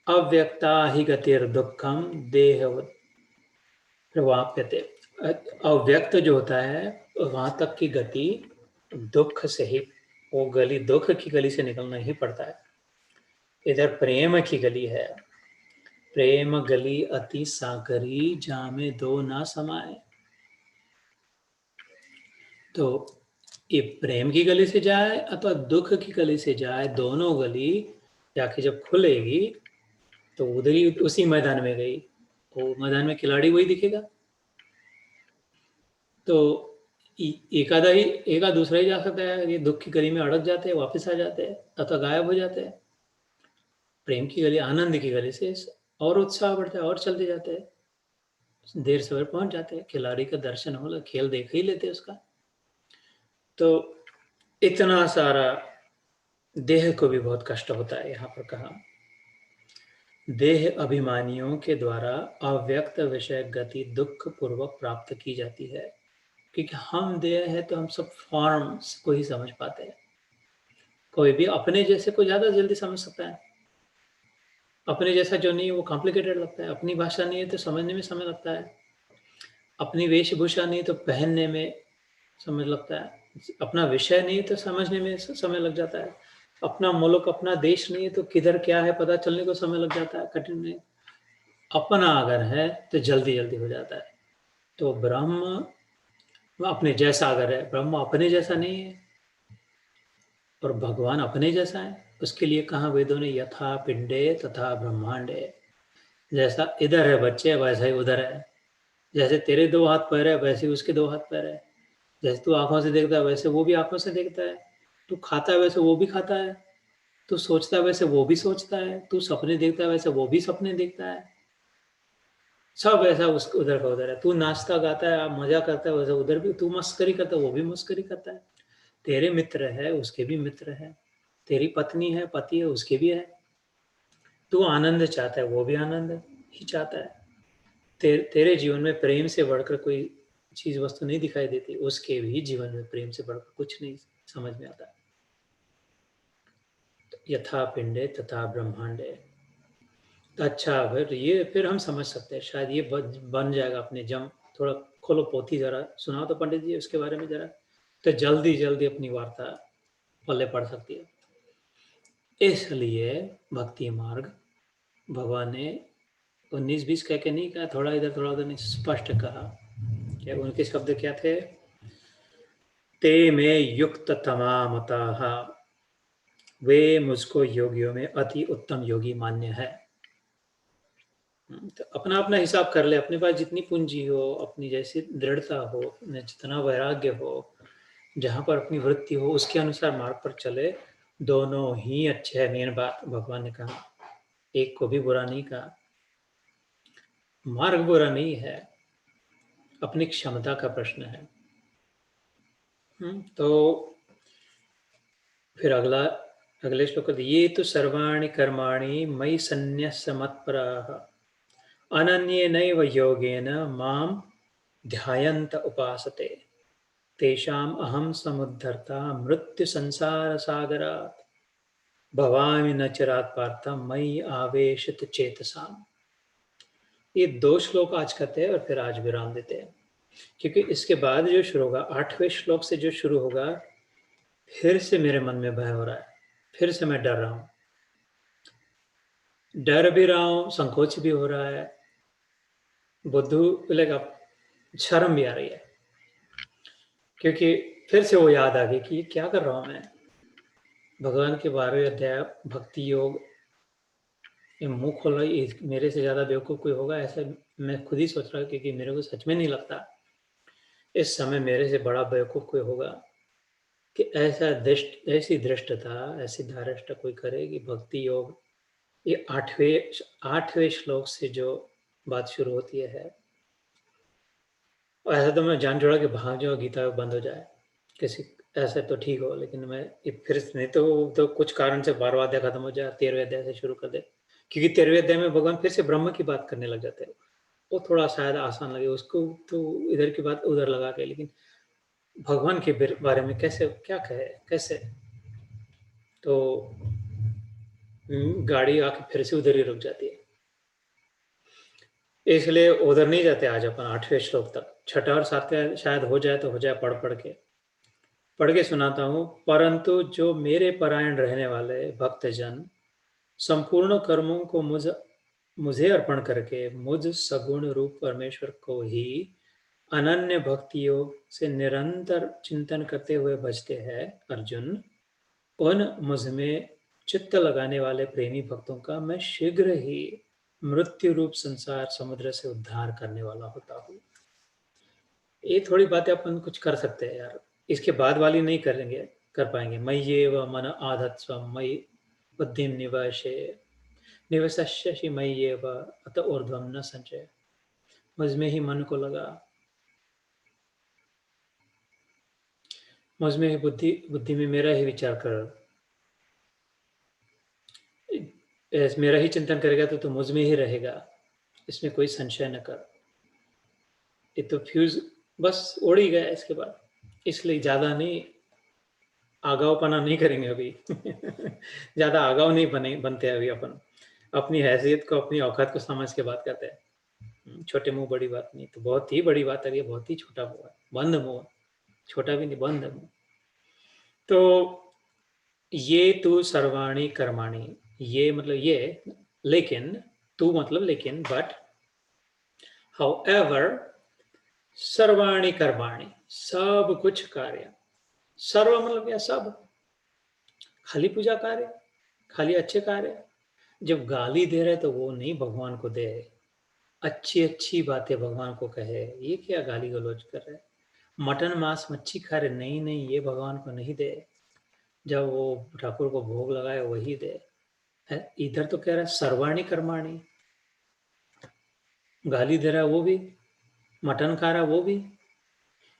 अव्यक्ता ही गतिर दुखम देह प्रवाप्यते, अव्यक्त जो होता है वहां तक की गति दुख से ही, वो गली दुख की गली से निकलना ही पड़ता है। इधर प्रेम की गली है, प्रेम गली अति सागरी, जामे दो ना समाए। तो ये प्रेम की गली से जाए अथवा दुख की गली से जाए, दोनों गली जाके जब खुलेगी तो उधर ही उसी मैदान में गई, वो मैदान में खिलाड़ी वही दिखेगा। तो एका दूसरा ही जा सकता है, ये दुख की गली में अड़क जाते हैं, वापस आ जाते हैं अथवा गायब हो जाते हैं। प्रेम की गली, आनंद की गली से और उत्साह बढ़ता है और चलते जाते हैं, देर सवेर पहुंच जाते हैं, खिलाड़ी का दर्शन हो, खेल देख ही लेते हैं उसका। तो इतना सारा देह को भी बहुत कष्ट होता है। यहाँ पर कहा देह अभिमानियों के द्वारा अव्यक्त विषय गति दुख पूर्वक प्राप्त की जाती है, क्योंकि हम देह है तो हम सब फॉर्म्स को ही समझ पाते हैं। कोई भी अपने जैसे को ज्यादा जल्दी समझ सकता है, अपने जैसा जो नहीं है वो कॉम्प्लिकेटेड लगता है। अपनी भाषा नहीं है तो समझने में समय लगता है, अपनी वेशभूषा नहीं तो पहनने में समय लगता है, अपना विषय नहीं तो समझने में समय लग जाता है, अपना मुल्क अपना देश नहीं है तो किधर क्या है पता चलने को समय लग जाता है, कठिन नहीं। अपना अगर है तो जल्दी जल्दी हो जाता है। तो ब्रह्म अपने जैसा अगर है, ब्रह्म अपने जैसा नहीं है और भगवान अपने जैसा है। उसके लिए कहा वेदों ने यथा पिंडे तथा ब्रह्मांडे, जैसा इधर है बच्चे वैसा ही उधर है, जैसे तेरे दो हाथ पैर है वैसे ही उसके दो हाथ पैर है, जैसे तू आंखों से देखता है वैसे वो भी आंखों से देखता है, तू खाता है वैसे वो भी खाता है, तू सोचता है वैसे वो भी सोचता है, तू सपने देखता है वैसे वो भी सपने देखता है। सब ऐसा उस उधर का उधर है। तू नाचता गाता है मजा करता है वैसे उधर भी, तू मस्करी करता है वो भी मस्करी करता है। तेरे मित्र है उसके भी मित्र है, तेरी पत्नी है पति है उसके भी है। तू आनंद चाहता है वो भी आनंद ही चाहता है। तेरे जीवन में प्रेम से बढ़कर कोई चीज वस्तु नहीं दिखाई देती, उसके भी जीवन में प्रेम से बढ़कर कुछ नहीं समझ में आता। तो यथा पिंडे तथा ब्रह्मांडे। तो अच्छा, फिर हम समझ सकते हैं, शायद ये बन जाएगा अपने जम। थोड़ा खोलो पोथी जरा, सुनाओ तो पंडित जी उसके बारे में जरा, तो जल्दी जल्दी अपनी वार्ता पल्ले पड़ सकती है। इसलिए भक्ति मार्ग भगवान ने 19-20 कह के नहीं कहा, थोड़ा इधर थोड़ा उधर नहीं, स्पष्ट कहा। क्या उनके शब्द क्या थे? ते में युक्त तमामतः, वे मुझको योगियों में अति उत्तम योगी मान्य है। तो अपना अपना हिसाब कर ले, अपने पास जितनी पूंजी हो, अपनी जैसी दृढ़ता हो, जितना वैराग्य हो, जहां पर अपनी वृत्ति हो उसके अनुसार मार्ग पर चले। दोनों ही अच्छे है। मेन बात भगवान ने कहा, एक को भी बुरा नहीं कहा। मार्ग बुरा नहीं है, अपनी क्षमता का प्रश्न है। तो फिर अगले श्लोक, ये तो सर्वाणि कर्माणि मयि सन्न्यस्य मत्पराः अनन्येनैव योगेन मां ध्यायन्त उपासते तेषाम् अहं समुद्धर्ता मृत्यु संसार सागरात् भवामि न चिरात् पार्थ मयि आवेशित चेतसाम्। ये 2 श्लोक आज करते हैं और फिर आज विराम देते हैं, क्योंकि इसके बाद जो शुरू होगा 8वें श्लोक से जो शुरू होगा, फिर से मेरे मन में भय हो रहा है, फिर से मैं डर रहा हूँ, डर भी रहा हूँ, संकोच भी हो रहा है, बुद्धू बोलेगा, शर्म भी आ रही है, क्योंकि फिर से वो याद आ गई कि ये क्या कर रहा हूँ मैं। भगवान के 12वें अध्याय भक्ति योग, ये मुंह खोल रही, मेरे से ज्यादा बेवकूफ कोई होगा ऐसा मैं खुद ही सोच रहा हूँ, क्योंकि मेरे को सच में नहीं लगता इस समय मेरे से बड़ा बेवकूफ कोई होगा कि ऐसी दृष्टता, ऐसी धारिष्ट कोई करे कि भक्ति योग। ये 8वें श्लोक से जो बात शुरू होती है, और ऐसा तो मैं जान छोड़ा कि भाग जाओ गीता बंद हो जाए किसी, ऐसा तो ठीक हो, लेकिन मैं फिर नहीं तो कुछ कारण से 12वां अध्याय खत्म हो जाए, 13वें अध्याय से शुरू कर दे, क्योंकि 13वें अध्याय में भगवान फिर से ब्रह्म की बात करने लग जाते हैं। वो थोड़ा शायद आसान लगे उसको, तो इधर की बात उधर लगा के, लेकिन भगवान के बारे में कैसे क्या कहे कैसे। तो गाड़ी आके फिर से उधर ही रुक जाती है, इसलिए उधर नहीं जाते आज अपन 8वें श्लोक तक। 6ठा और 7वां शायद हो जाए तो हो जाए, पढ़ के सुनाता हूँ। परंतु जो मेरे परायण रहने वाले भक्तजन संपूर्ण कर्मों को मुझे अर्पण करके मुझ सगुण रूप परमेश्वर को ही अनन्य भक्ति योग से निरंतर चिंतन करते हुए भजते हैं अर्जुन, उन मुझ में चित्त लगाने वाले प्रेमी भक्तों का मैं शीघ्र ही मृत्यु रूप संसार समुद्र से उद्धार करने वाला होता हूँ। ये थोड़ी बातें अपन कुछ कर सकते हैं यार, इसके बाद वाली नहीं करेंगे, कर पाएंगे। मय्येव मन आधत्स्व मयि बुद्धिम निवासे, निवसस्यसि मय्येव अत ऊर्ध्वं न संशय। मुझ में ही मन को लगा, मुझ में ही बुद्धि में मेरा ही विचार कर, मेरा ही चिंतन करेगा तो मुझ में ही रहेगा, इसमें कोई संशय न कर। ये तो फ्यूज बस उड़ ही गया इसके बाद, इसलिए ज्यादा नहीं आगावपना नहीं करेंगे अभी। ज्यादा आगाव नहीं बनते अभी अपन, अपनी हैसियत को अपनी औकात को समझ के बात करते हैं। छोटे मुंह बड़ी बात नहीं, तो बहुत ही बड़ी बात है, ये बहुत ही छोटा मुंह है, बंद मुंह, छोटा भी नहीं, बंद मुंह। तो ये तू सर्वाणी कर्माणी, ये मतलब ये, लेकिन तू मतलब लेकिन, बट हाउ एवर सर्वाणी कर्माणी, सब कुछ कार्य, सर्व मतलब क्या, सब, खाली पूजा कार्य, खाली अच्छे कार्य। जब गाली दे रहे तो वो नहीं भगवान को दे, अच्छी अच्छी बातें भगवान को कहे, ये क्या गाली गलौज कर रहे। मटन मांस मच्छी खा रहे, नहीं नहीं ये भगवान को नहीं दे, जब वो ठाकुर को भोग लगाए वही दे। इधर तो कह रहा है सर्वाणी कर्माणी, गाली दे रहा है वो भी, मटन खा रहा है वो भी,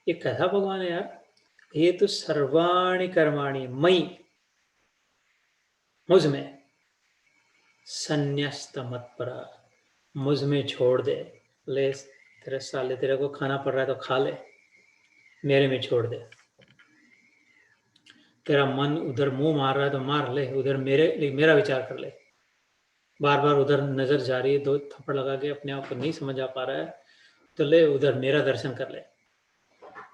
ये कैसा भगवान है यार। ये तो सर्वाणी कर्माणी मई, मुझ में, संन्यस्त मत्परा, मुझ में छोड़ दे। ले तेरे साले, तेरे को खाना पड़ रहा है तो खा ले, मेरे में छोड़ दे। तेरा मन उधर मुंह मार रहा है तो मार ले, उधर मेरा विचार कर ले। बार बार उधर नजर जा रही है, दो थप्पड़ लगा के अपने आप को नहीं समझ आ पा रहा है, तो ले उधर मेरा दर्शन कर ले,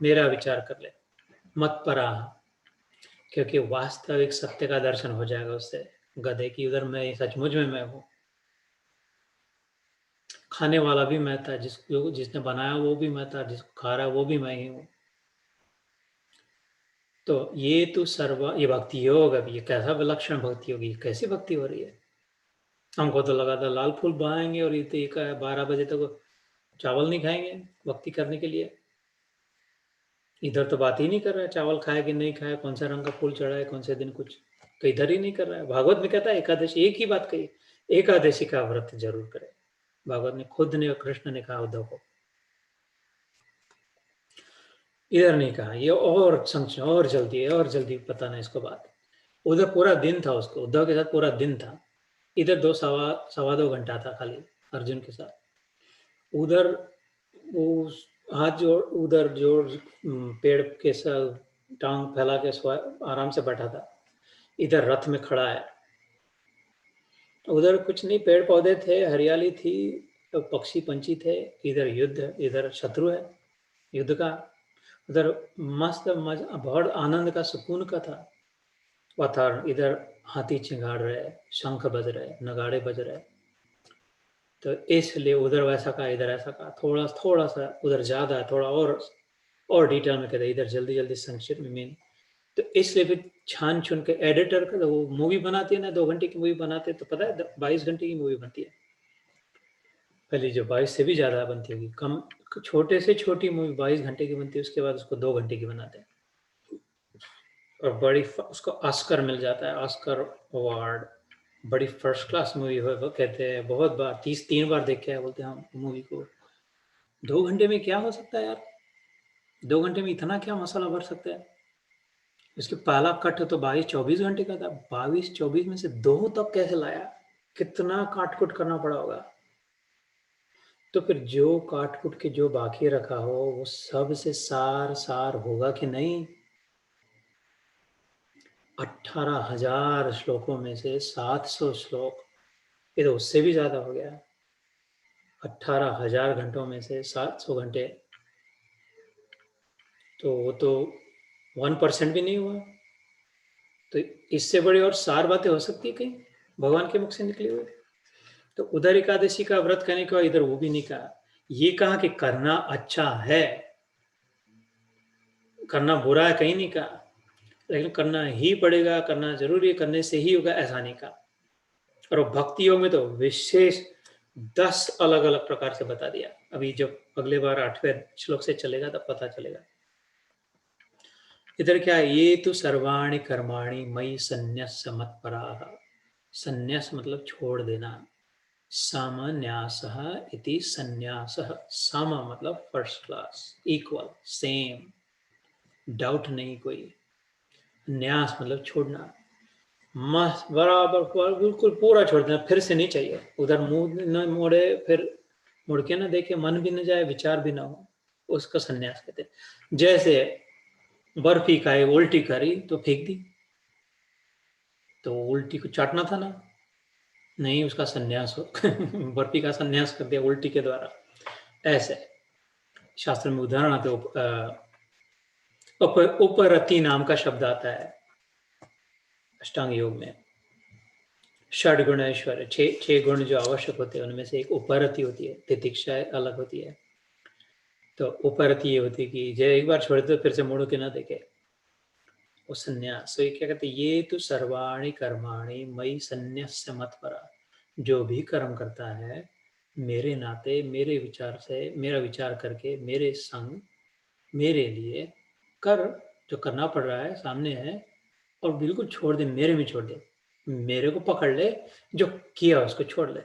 मेरा विचार कर ले। मत परा, क्योंकि वास्तविक सत्य का दर्शन हो जाएगा उससे, गधे की उधर मैं सचमुच में मैं हूँ, खाने वाला भी मैं था, जिसने बनाया वो भी मैं था, जिसको खा रहा है वो भी मैं ही हूँ। तो ये तो ये भक्ति योग, अब ये कैसा विलक्षण भक्ति होगी, कैसी भक्ति हो रही है। हमको तो लगा था लाल फूल बहाएंगे और ये तो 12 बजे तक चावल नहीं खाएंगे भक्ति करने के लिए। इधर तो बात ही नहीं कर रहा है चावल खाए कि नहीं खाए, कौन सा रंग का फूल चढ़ा है, कौन से दिन कुछ, तो इधर ही नहीं कर रहा है। भागवत में कहता है एकादशी, एक ही बात कही, एकादशी का व्रत जरूर करे। भागवत ने खुद ने, कृष्ण ने कहा उद्धव को, इधर नहीं कहा। ये और संक्षण और जल्दी है, और जल्दी पता नहीं इसको बात। उधर पूरा दिन था, उसको उद्धव के साथ पूरा दिन था, इधर सवा 2 घंटा था खाली अर्जुन के साथ। उधर वो हाथ जोड़, उधर जोड़, पेड़ के साथ टांग फैला के आराम से बैठा था, इधर रथ में खड़ा है। उधर कुछ नहीं, पेड़ पौधे थे, हरियाली थी, पक्षी पंछी थे, इधर युद्ध, इधर शत्रु है युद्ध का। उधर मस्त मजा, बहुत आनंद का, सुकून का था वातावरण। इधर हाथी चिंगाड़ रहे, शंख बज रहे, नगाड़े बज रहे, तो इसलिए उधर वैसा का, इधर ऐसा का, थोड़ा सा उधर ज्यादा है, थोड़ा और डिटेल में कहते, इधर जल्दी जल्दी संक्षिप्त में मीन। तो इसलिए फिर छान छुन के एडिटर का, वो मूवी बनाती है ना, 2 घंटे की मूवी बनाते हैं, तो पता है 22 घंटे की मूवी बनती है, पहले जो 22 से भी ज्यादा बनती होगी, कम छोटे से छोटी मूवी 22 घंटे की बनती है, उसके बाद उसको 2 घंटे की बनाते हैं, और बड़ी उसको ऑस्कर मिल जाता है, ऑस्कर अवार्ड। बड़ी फर्स्ट क्लास मूवी हो, वो कहते हैं बहुत बार, 3 बार देख के आए, बोलते हैं हम मूवी को 2 घंटे में क्या हो सकता है यार, 2 घंटे में इतना क्या मसाला भर सकता है। इसके पहला कट तो 22-24 घंटे का था, 22-24 में से 2 तक कैसे लाया, कितना काट कुट करना पड़ा होगा। तो फिर जो काट कुट के जो बाकी रखा हो, वो सब से सार होगा कि नहीं। 18,000 श्लोकों में से 700 श्लोक, ये तो उससे भी ज्यादा हो गया। 18,000 घंटों में से 700 घंटे, तो वो तो 1% भी नहीं हुआ। तो इससे बड़ी और सार बातें हो सकती है कहीं भगवान के मुख से निकली हुई। तो उधर एकादशी का व्रत करने के बाद इधर वो भी नहीं कहा, ये कहा कि करना अच्छा है, करना बुरा है कहीं नहीं कहा, लेकिन करना ही पड़ेगा, करना जरूरी है, करने से ही होगा ऐसा नहीं कहा। और भक्ति योग में तो विशेष 10 अलग अलग प्रकार से बता दिया। अभी जब अगले बार 8वें श्लोक से चलेगा तब पता चलेगा। इधर क्या है, ये तो सर्वाणि कर्माणि मयि संन्यस्य मत्पराः, संन्यास मतलब छोड़ देना। सामन्यासः इति संन्यासः। साम मतलब first class, equal, same, doubt नहीं कोई। न्यास मतलब छोड़ना, मस्त बराबर बिल्कुल पूरा छोड़ देना, फिर से नहीं चाहिए। उधर मुंह न मोड़े, फिर मुड़ के ना देखे, मन भी न जाए, विचार भी ना हो, उसका संन्यास कहते हैं। जैसे बर्फी खाई, उल्टी करी तो फेंक दी, तो उल्टी को चाटना था ना, नहीं, उसका संन्यास हो बर्फी का संन्यास कर दिया उल्टी के द्वारा। ऐसे शास्त्र में उदाहरण आते, उपरति नाम का शब्द आता है अष्टांग योग में। षड गुण ऐश्वर्य, छह गुण जो आवश्यक होते हैं, उनमें से एक उपरति होती है, तितिक्षा अलग होती है। तो उपरति ये होती है कि जो एक बार छोड़ दो फिर से मुड़ के ना देखे, वो संन्यास। तो ये क्या कहते हैं, ये तो सर्वाणि कर्माणि मयि संन्यस्य मत्परा। जो भी कर्म करता है मेरे नाते, मेरे विचार से, मेरा विचार करके, मेरे संग, मेरे लिए कर, जो करना पड़ रहा है सामने है, और बिल्कुल छोड़ दे, मेरे में छोड़ दे, मेरे को पकड़ ले, जो किया उसको छोड़ ले।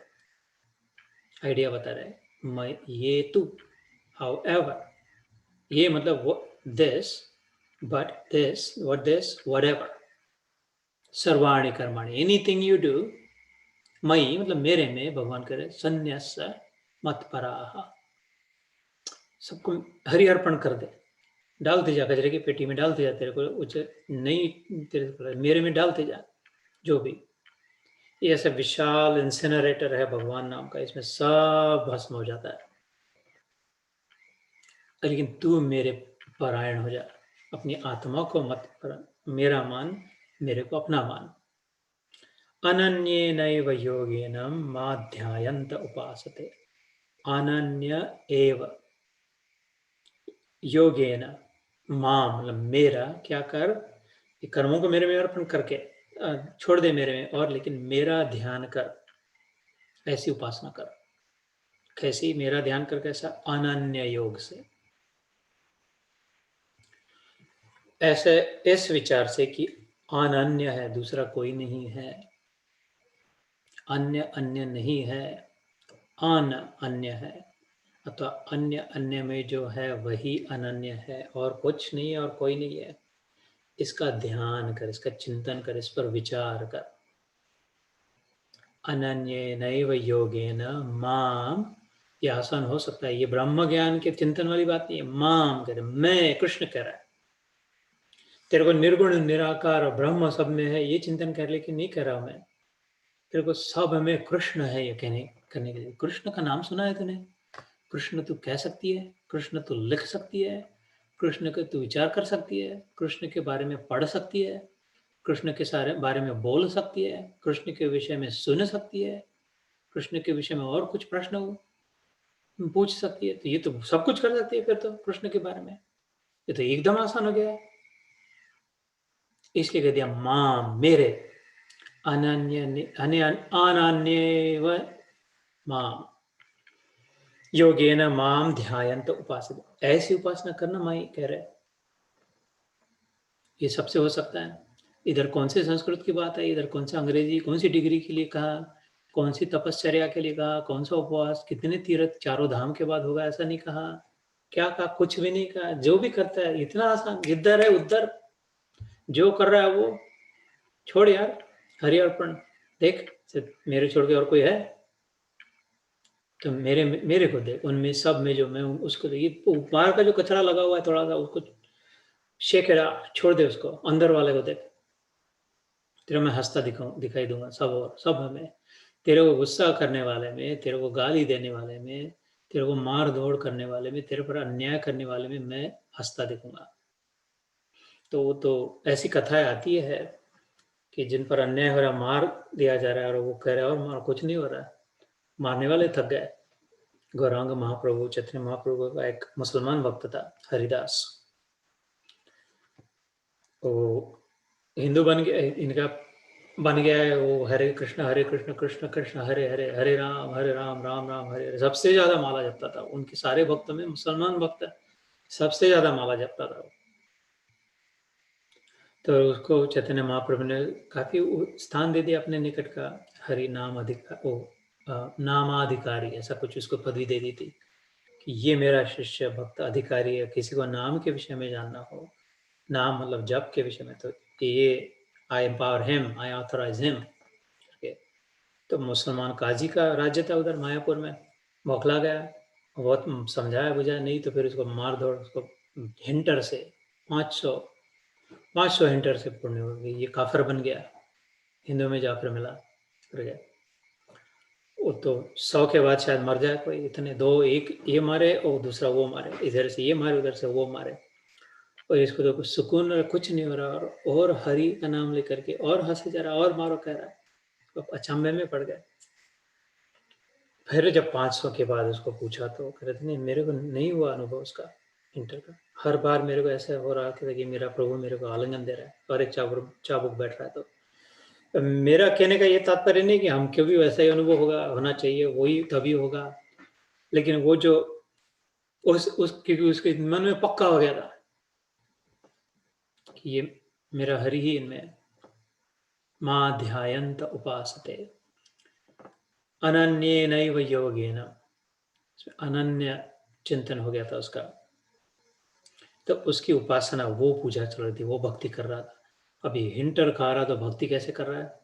आइडिया बता रहे हैं। मैं ये तू, हाउ एवर, ये मतलब this, but this, what this, what ever, सर्वाणि कर्माणि, एनीथिंग यू डू, मई मतलब मेरे में, भगवान करे, संन्यास मत पराह, सबको हरि अर्पण कर दे, डालते जा, कचरे की पेटी में डालते जा, तेरे को उसे नहीं, तेरे को मेरे में डालते जा। जो भी ये ऐसा विशाल इंसिनरेटर है भगवान नाम का, इसमें सब भस्म हो जाता है। लेकिन तू मेरे परायण हो जा, अपनी आत्मा को मत मेरा मान, मेरे को अपना मान। अनन्येनैव योगेन माध्यायन्त उपासते। अनन्य एव योगेन, माम मतलब मेरा, क्या कर, ये कर्मों को मेरे में अर्पण करके छोड़ दे मेरे में, और लेकिन मेरा ध्यान कर, ऐसी उपासना कर। कैसी, मेरा ध्यान कर, कैसा, अनन्य योग से, ऐसे इस विचार से कि अनन्य है, दूसरा कोई नहीं है, अन्य अन्य नहीं है, अन अन्य है, अथवा अन्य अन्य में जो है वही अनन्य है, और कुछ नहीं है और कोई नहीं है। इसका ध्यान कर, इसका चिंतन कर, इस पर विचार कर। अनन्येनैव योगेन माम, ये आसान हो सकता है, ये ब्रह्म ज्ञान के चिंतन वाली बात नहीं है। माम कह रहे, मैं, कृष्ण कह रहा है, तेरे को निर्गुण निराकार ब्रह्म सब में है ये चिंतन कर, लेकिन नहीं कह रहा मैं, तेरे को सब में कृष्ण है ये कहने करने के लिए। कृष्ण का नाम सुना है तूने? कृष्ण तू कह सकती है, कृष्ण तू लिख सकती है, कृष्ण के तू विचार कर सकती है, कृष्ण के बारे में पढ़ सकती है, कृष्ण के सारे बारे में बोल सकती है, कृष्ण के विषय में सुन सकती है, कृष्ण के विषय में और कुछ प्रश्न हो पूछ सकती है। तो ये तो सब कुछ कर सकती है फिर तो कृष्ण के बारे में, ये तो एकदम आसान हो गया है। इसलिए कह दिया मां, मेरे, अनन्य अनन्येव मां योगेन माम ध्यायन्त उपासते। ऐसी उपासना करना माई कह रहे, ये सबसे हो सकता है। इधर कौन से संस्कृत की बात है, इधर कौन सा अंग्रेजी, कौन सी डिग्री के लिए कहा, कौन सी तपश्चर्या के लिए कहा, कौन सा उपवास, कितने तीर्थ, चारों धाम के बाद होगा, ऐसा नहीं कहा। क्या कहा, कुछ भी नहीं कहा। जो भी करता है इतना आसान, इधर है उधर, जो कर रहा है वो छोड़ यार, हरि अर्पण। देख, सिर्फ मेरे छोड़ के और कोई है तो मेरे मेरे को देख, उनमें सब में जो मैं हूँ उसको देख। ये बाहर का जो कचरा लगा हुआ है थोड़ा सा, उसको शेकेड़ा, छोड़ दे उसको, अंदर वाले को देख। तेरे मैं हंसता दिखाई दूंगा, सब और सब हमें, तेरे को गुस्सा करने वाले में, तेरे को गाली देने वाले में, तेरे को मार दौड़ करने वाले में, तेरे पर अन्याय करने वाले में मैं हंसता दिखूंगा। तो ऐसी कथाएं आती है कि जिन पर अन्याय हो रहा, मार दिया जा रहा है, और वो कह रहा है और मार कुछ नहीं हो रहा है, मारने वाले थक गए। गौरांग महाप्रभु, चैतन्य महाप्रभु का एक मुसलमान भक्त था, हरिदास, वो हिंदू बन गया, इनका बन गया है वो, हरे कृष्ण कृष्ण कृष्ण हरे हरे, हरे राम राम राम हरे हरे। सबसे ज्यादा माला जपता था उनके सारे भक्तों में, मुसलमान भक्त सबसे ज्यादा माला जपता था वो। तो उसको चैतन्य महाप्रभु ने काफी स्थान दे दिया अपने निकट का, हरि नाम नामाधिकारी, ऐसा कुछ उसको पदवी दे दी थी कि ये मेरा शिष्य भक्त अधिकारी है। किसी को नाम के विषय में जानना हो, नाम मतलब जप के विषय में, तो ये I empower him, I authorise him. तो मुसलमान काजी का राज्य था उधर मायापुर में, बौखला गया, बहुत समझाया बुझाया नहीं, तो फिर उसको मार दौड़, उसको हिंटर से 500 हिंटर से पुण्य हो गई, ये काफर बन गया, हिंदू में जाकर मिला कर गया। वो तो 100 के बाद शायद मर जाए कोई, इतने दो, एक ये मारे और दूसरा वो मारे, इधर से ये मारे उधर से वो मारे, और इसको तो कुछ सुकून और कुछ नहीं हो रहा, और हरि का नाम लेकर के और हंसे जा रहा, और मारो कह रहा है, तो अचंभे में पड़ गए। फिर जब 500 के बाद उसको पूछा तो कह रहे थे नहीं, मेरे को नहीं हुआ अनुभव उसका इंटर का, हर बार मेरे को ऐसा हो रहा था कि मेरा प्रभु मेरे को आलिंगन दे रहा है और एक चाबुक बैठ रहा है। तो मेरा कहने का ये तात्पर्य नहीं कि हमको भी वैसा ही अनुभव होना चाहिए, वही तभी होगा, लेकिन वो जो क्योंकि उसके मन में पक्का हो गया था कि ये मेरा हरि ही इनमें, मां ध्यायन्त उपासते अनन्येनैव योगेन, अनन्य चिंतन हो गया था उसका, तो उसकी उपासना, वो पूजा चल रही थी, वो भक्ति कर रहा था। अभी हिंटर खा रहा तो भक्ति कैसे कर रहा है,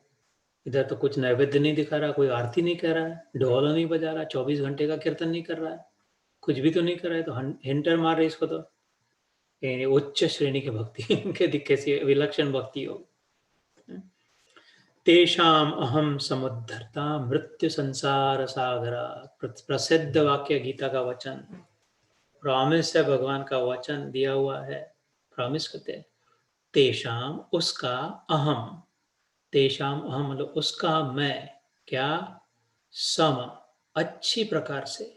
इधर तो कुछ नैवेद्य नहीं दिखा रहा, कोई आरती नहीं कर रहा है, ढोल नहीं बजा रहा, 24 घंटे का कीर्तन नहीं कर रहा है, कुछ भी तो नहीं कर रहा है, तो हिंटर मार रहे इसको। तो उच्च श्रेणी की भक्ति के कैसी विलक्षण भक्ति हो। तेषाम अहम समुद्धरता मृत्यु संसार सागरा, प्रसिद्ध वाक्य गीता का वचन, प्रॉमिस है, भगवान का वचन दिया हुआ है, प्रॉमिस करते हैं। तेषाम उसका, अहम, तेषाम अहम मतलब उसका मैं, क्या, सम अच्छी प्रकार से,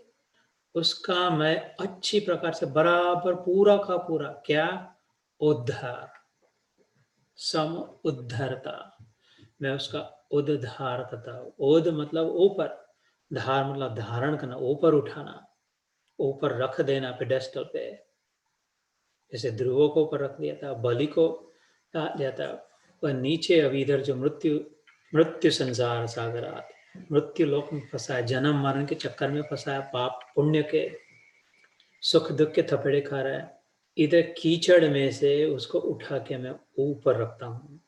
उसका मैं अच्छी प्रकार से, बराबर, पूरा का पूरा, क्या, उद्धार, सम उद्धरता, मैं उसका उद्धार करता हूँ। उद मतलब ऊपर, धार मतलब धारण करना, ऊपर उठाना, ऊपर रख देना पेडेस्टल पे, जैसे ध्रुवों को ऊपर रख दिया था, बलि को दिया था, वह नीचे अभी इधर जो मृत्यु संसार सागरात, मृत्यु लोक में फंसा है, जन्म मरण के चक्कर में फंसा है, पाप पुण्य के सुख दुख के थपेड़े खा रहा है, इधर कीचड़ में से उसको उठा के मैं ऊपर रखता हूं।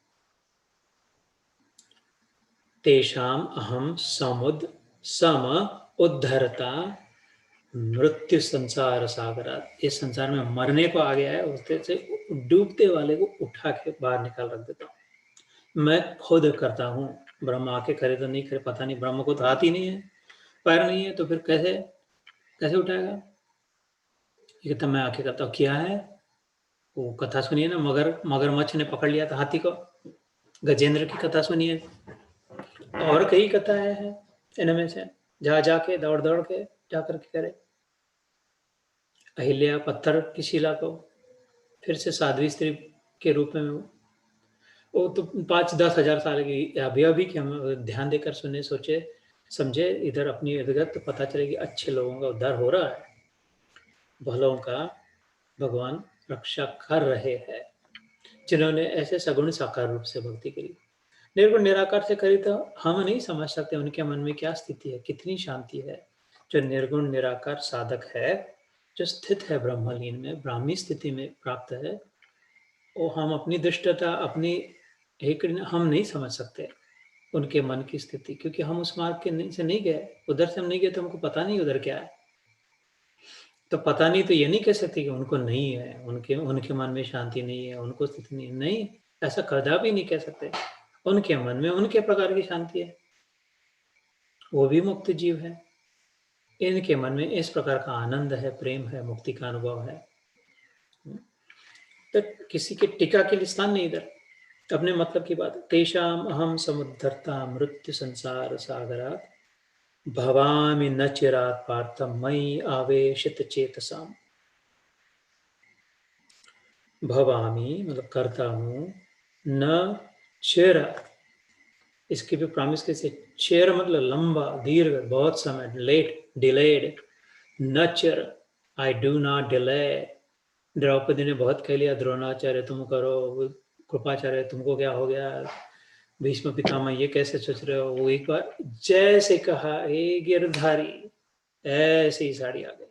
तेषाम अहम सम उद्धरता मृत्यु संसार सागरात, इस संसार में मरने को आ गया है उससे से डूबते वाले को उठा के बाहर निकाल रख देता हूँ, मैं खुद करता हूँ। ब्रह्म आके करे तो नहीं करे पता नहीं, ब्रह्म को तो हाथ ही नहीं है, पैर नहीं है, तो फिर कैसे उठाएगा, ये तो मैं आके करता हूँ। क्या है वो कथा सुनिए ना, मगरमच्छ ने पकड़ लिया था हाथी को, गजेंद्र की कथा सुनिए, और कई कथाएं हैं इनमें से, जाके दौड़ के जाकर के करे, अहिल्या पत्थर की शिला को फिर से साध्वी स्त्री के रूप में, वो तो 5-10 हजार साल की अभी कि हम ध्यान देकर सुने सोचे समझे इधर अपनी इर्द तो पता चलेगी अच्छे लोगों का उद्धार हो रहा है, भलों का भगवान रक्षा कर रहे हैं, जिन्होंने ऐसे सगुण साकार रूप से भक्ति करी। निर्गुण निराकार से करी तो हम नहीं समझ सकते उनके मन में क्या स्थिति है, कितनी शांति है। जो निर्गुण निराकार साधक है, जो स्थित है ब्रह्मलीन में, ब्राह्मी स्थिति में प्राप्त है, वो हम अपनी दुष्टता, अपनी हम नहीं समझ सकते उनके मन की स्थिति, क्योंकि हम उस मार्ग के से नहीं गए, उधर से हम नहीं गए, तो हमको पता नहीं उधर क्या है। तो पता नहीं तो ये नहीं कह सकते कि उनको नहीं है, उनके मन में शांति नहीं है, उनको स्थिति नहीं, ऐसा कदापि नहीं कह सकते। उनके मन में उनके प्रकार की शांति है, वो भी मुक्त जीव है, इनके मन में इस प्रकार का आनंद है, प्रेम है, मुक्ति का अनुभव है। तो किसी के टीका के लिए स्थान नहीं इधर, अपने मतलब की बात। तेषाम अहम समुद्धरता मृत्यु संसार सागरात भवामि न चिरात पार्थ मयि आवेशित चेतसाम। भवामि मतलब करता हूँ, न चिर, इसकी भी प्रॉमिस कैसे, चिर मतलब लंबा, दीर्घ, बहुत समय, लेट, डिलेड, न चिर, I do not delay. Draupadi ने बहुत कह लिया द्रोणाचार्य तुम करो, कृपाचार्य तुमको क्या हो गया, भीष्म पितामह ये कैसे सोच रहे हो, वो एक बार जैसे कहा ए गिरधारी, ऐसे ही साड़ी आ गई।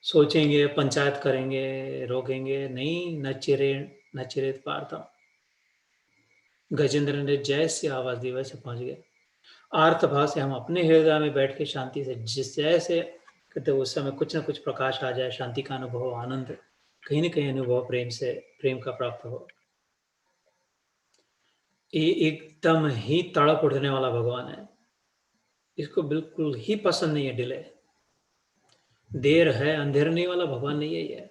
सोचेंगे, पंचायत करेंगे, रोकेंगे नहीं, न चिरेत पार्थम। गजेंद्र ने जैसे आवाज दी वैसे पहुंच गए। आर्त भाव से हम अपने हृदय में बैठ के शांति से जिस जैसे कहते उस समय कुछ न कुछ प्रकाश आ जाए, शांति का अनुभव, आनंद कहीं न कहीं अनुभव प्रेम से, प्रेम का प्राप्त हो। ये एकदम ही तड़प उठने वाला भगवान है, इसको बिल्कुल ही पसंद नहीं है डिले। देर है अंधेर नहीं वाला भगवान नहीं है ये,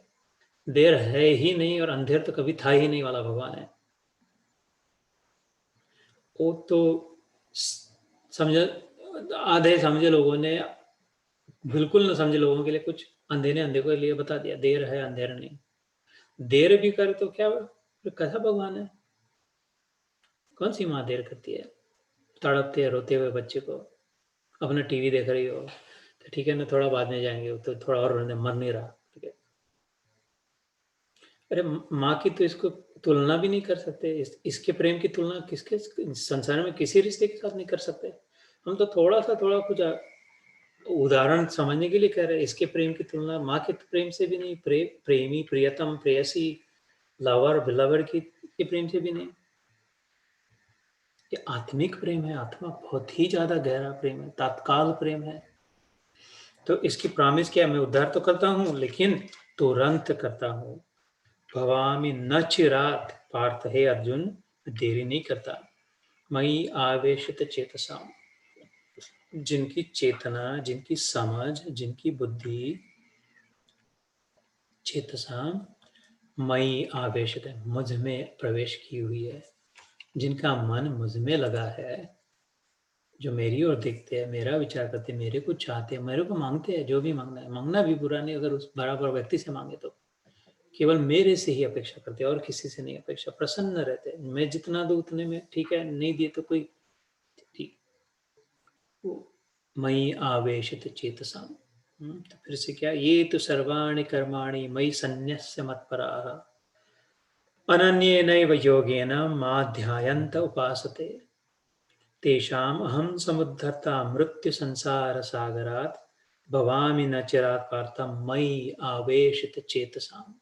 देर है ही नहीं और अंधेर तो कभी था ही नहीं वाला भगवान है। वो तो समझे, आधे समझे लोगों ने, बिल्कुल न समझे लोगों के लिए कुछ अंधे ने अंधे को लिए बता दिया, देर है अंधेर नहीं। देर भी करे तो क्या, फिर कैसा भगवान है? कौन सी माँ देर करती है? तड़पते है रोते हुए बच्चे को, अपना टीवी देख रही हो तो ठीक है ना, थोड़ा बाद में जाएंगे, तो थोड़ा और रोने, मर नहीं रहा, ठीक है। अरे माँ की तो इसको तुलना भी नहीं कर सकते, इसके प्रेम की तुलना किसके संसार में किसी रिश्ते के साथ नहीं कर सकते। हम तो थोड़ा कुछ उदाहरण समझने के लिए कह रहे हैं, इसके प्रेम की तुलना माँ के प्रेम से भी नहीं, प्रेमी प्रियतम प्रेयसी लवर बिलवर के प्रेम से भी नहीं। ये आत्मिक प्रेम है, आत्मा बहुत ही ज्यादा गहरा प्रेम है, तत्काल प्रेम है। तो इसकी प्रॉमिस क्या है, मैं उद्धार तो करता हूँ लेकिन तुरंत करता हूँ। भवामी न चिरात पार्थ, हे अर्जुन देरी नहीं करता। मई आवेशित चेतसा, जिनकी चेतना, जिनकी समझ, जिनकी बुद्धि चेतसा मई आवेशित है, मुझ में प्रवेश की हुई है, जिनका मन मुझ में लगा है, जो मेरी ओर देखते हैं, मेरा विचार करते हैं, मेरे को चाहते हैं, मेरे को मांगते हैं, जो भी मांगना है, मांगना भी बुरा नहीं अगर उस बराबर व्यक्ति से मांगे तो, केवल मेरे से ही अपेक्षा करते हैं और किसी से नहीं अपेक्षा, प्रसन्न रहते हैं, मैं जितना दूं उतने में ठीक है, नहीं दिए तो कोई ठीक। मई आवेशित चेतसा, तो फिर से क्या, ये तो सर्वाणि कर्माणि मई सन्न्यस्य मत्पराः अनन्येनैव योगेन माध्यायन्त उपासते तेषाम् अहं समुद्धर्ता मृत्यु संसार सागरात् भवामि न चिरात् पार्थ मई आवेशित चेतसाम्।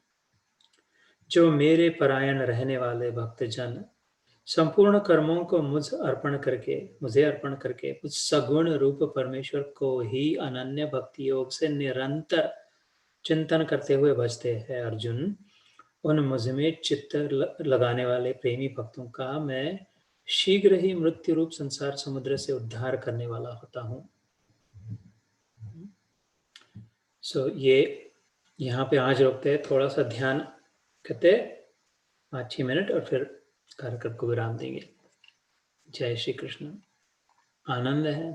जो मेरे परायण रहने वाले भक्तजन संपूर्ण कर्मों को मुझे अर्पण करके उस सगुण रूप परमेश्वर को ही अनन्य भक्ति योग से निरंतर चिंतन करते हुए भजते हैं अर्जुन, उन मुझ में चित्त लगाने वाले प्रेमी भक्तों का मैं शीघ्र ही मृत्यु रूप संसार समुद्र से उद्धार करने वाला होता हूँ। सो ये यहाँ पे आज रोकते हैं, थोड़ा सा ध्यान करते 5-6 मिनट और फिर कार्यक्रम को विराम देंगे। जय श्री कृष्ण। आनंद है।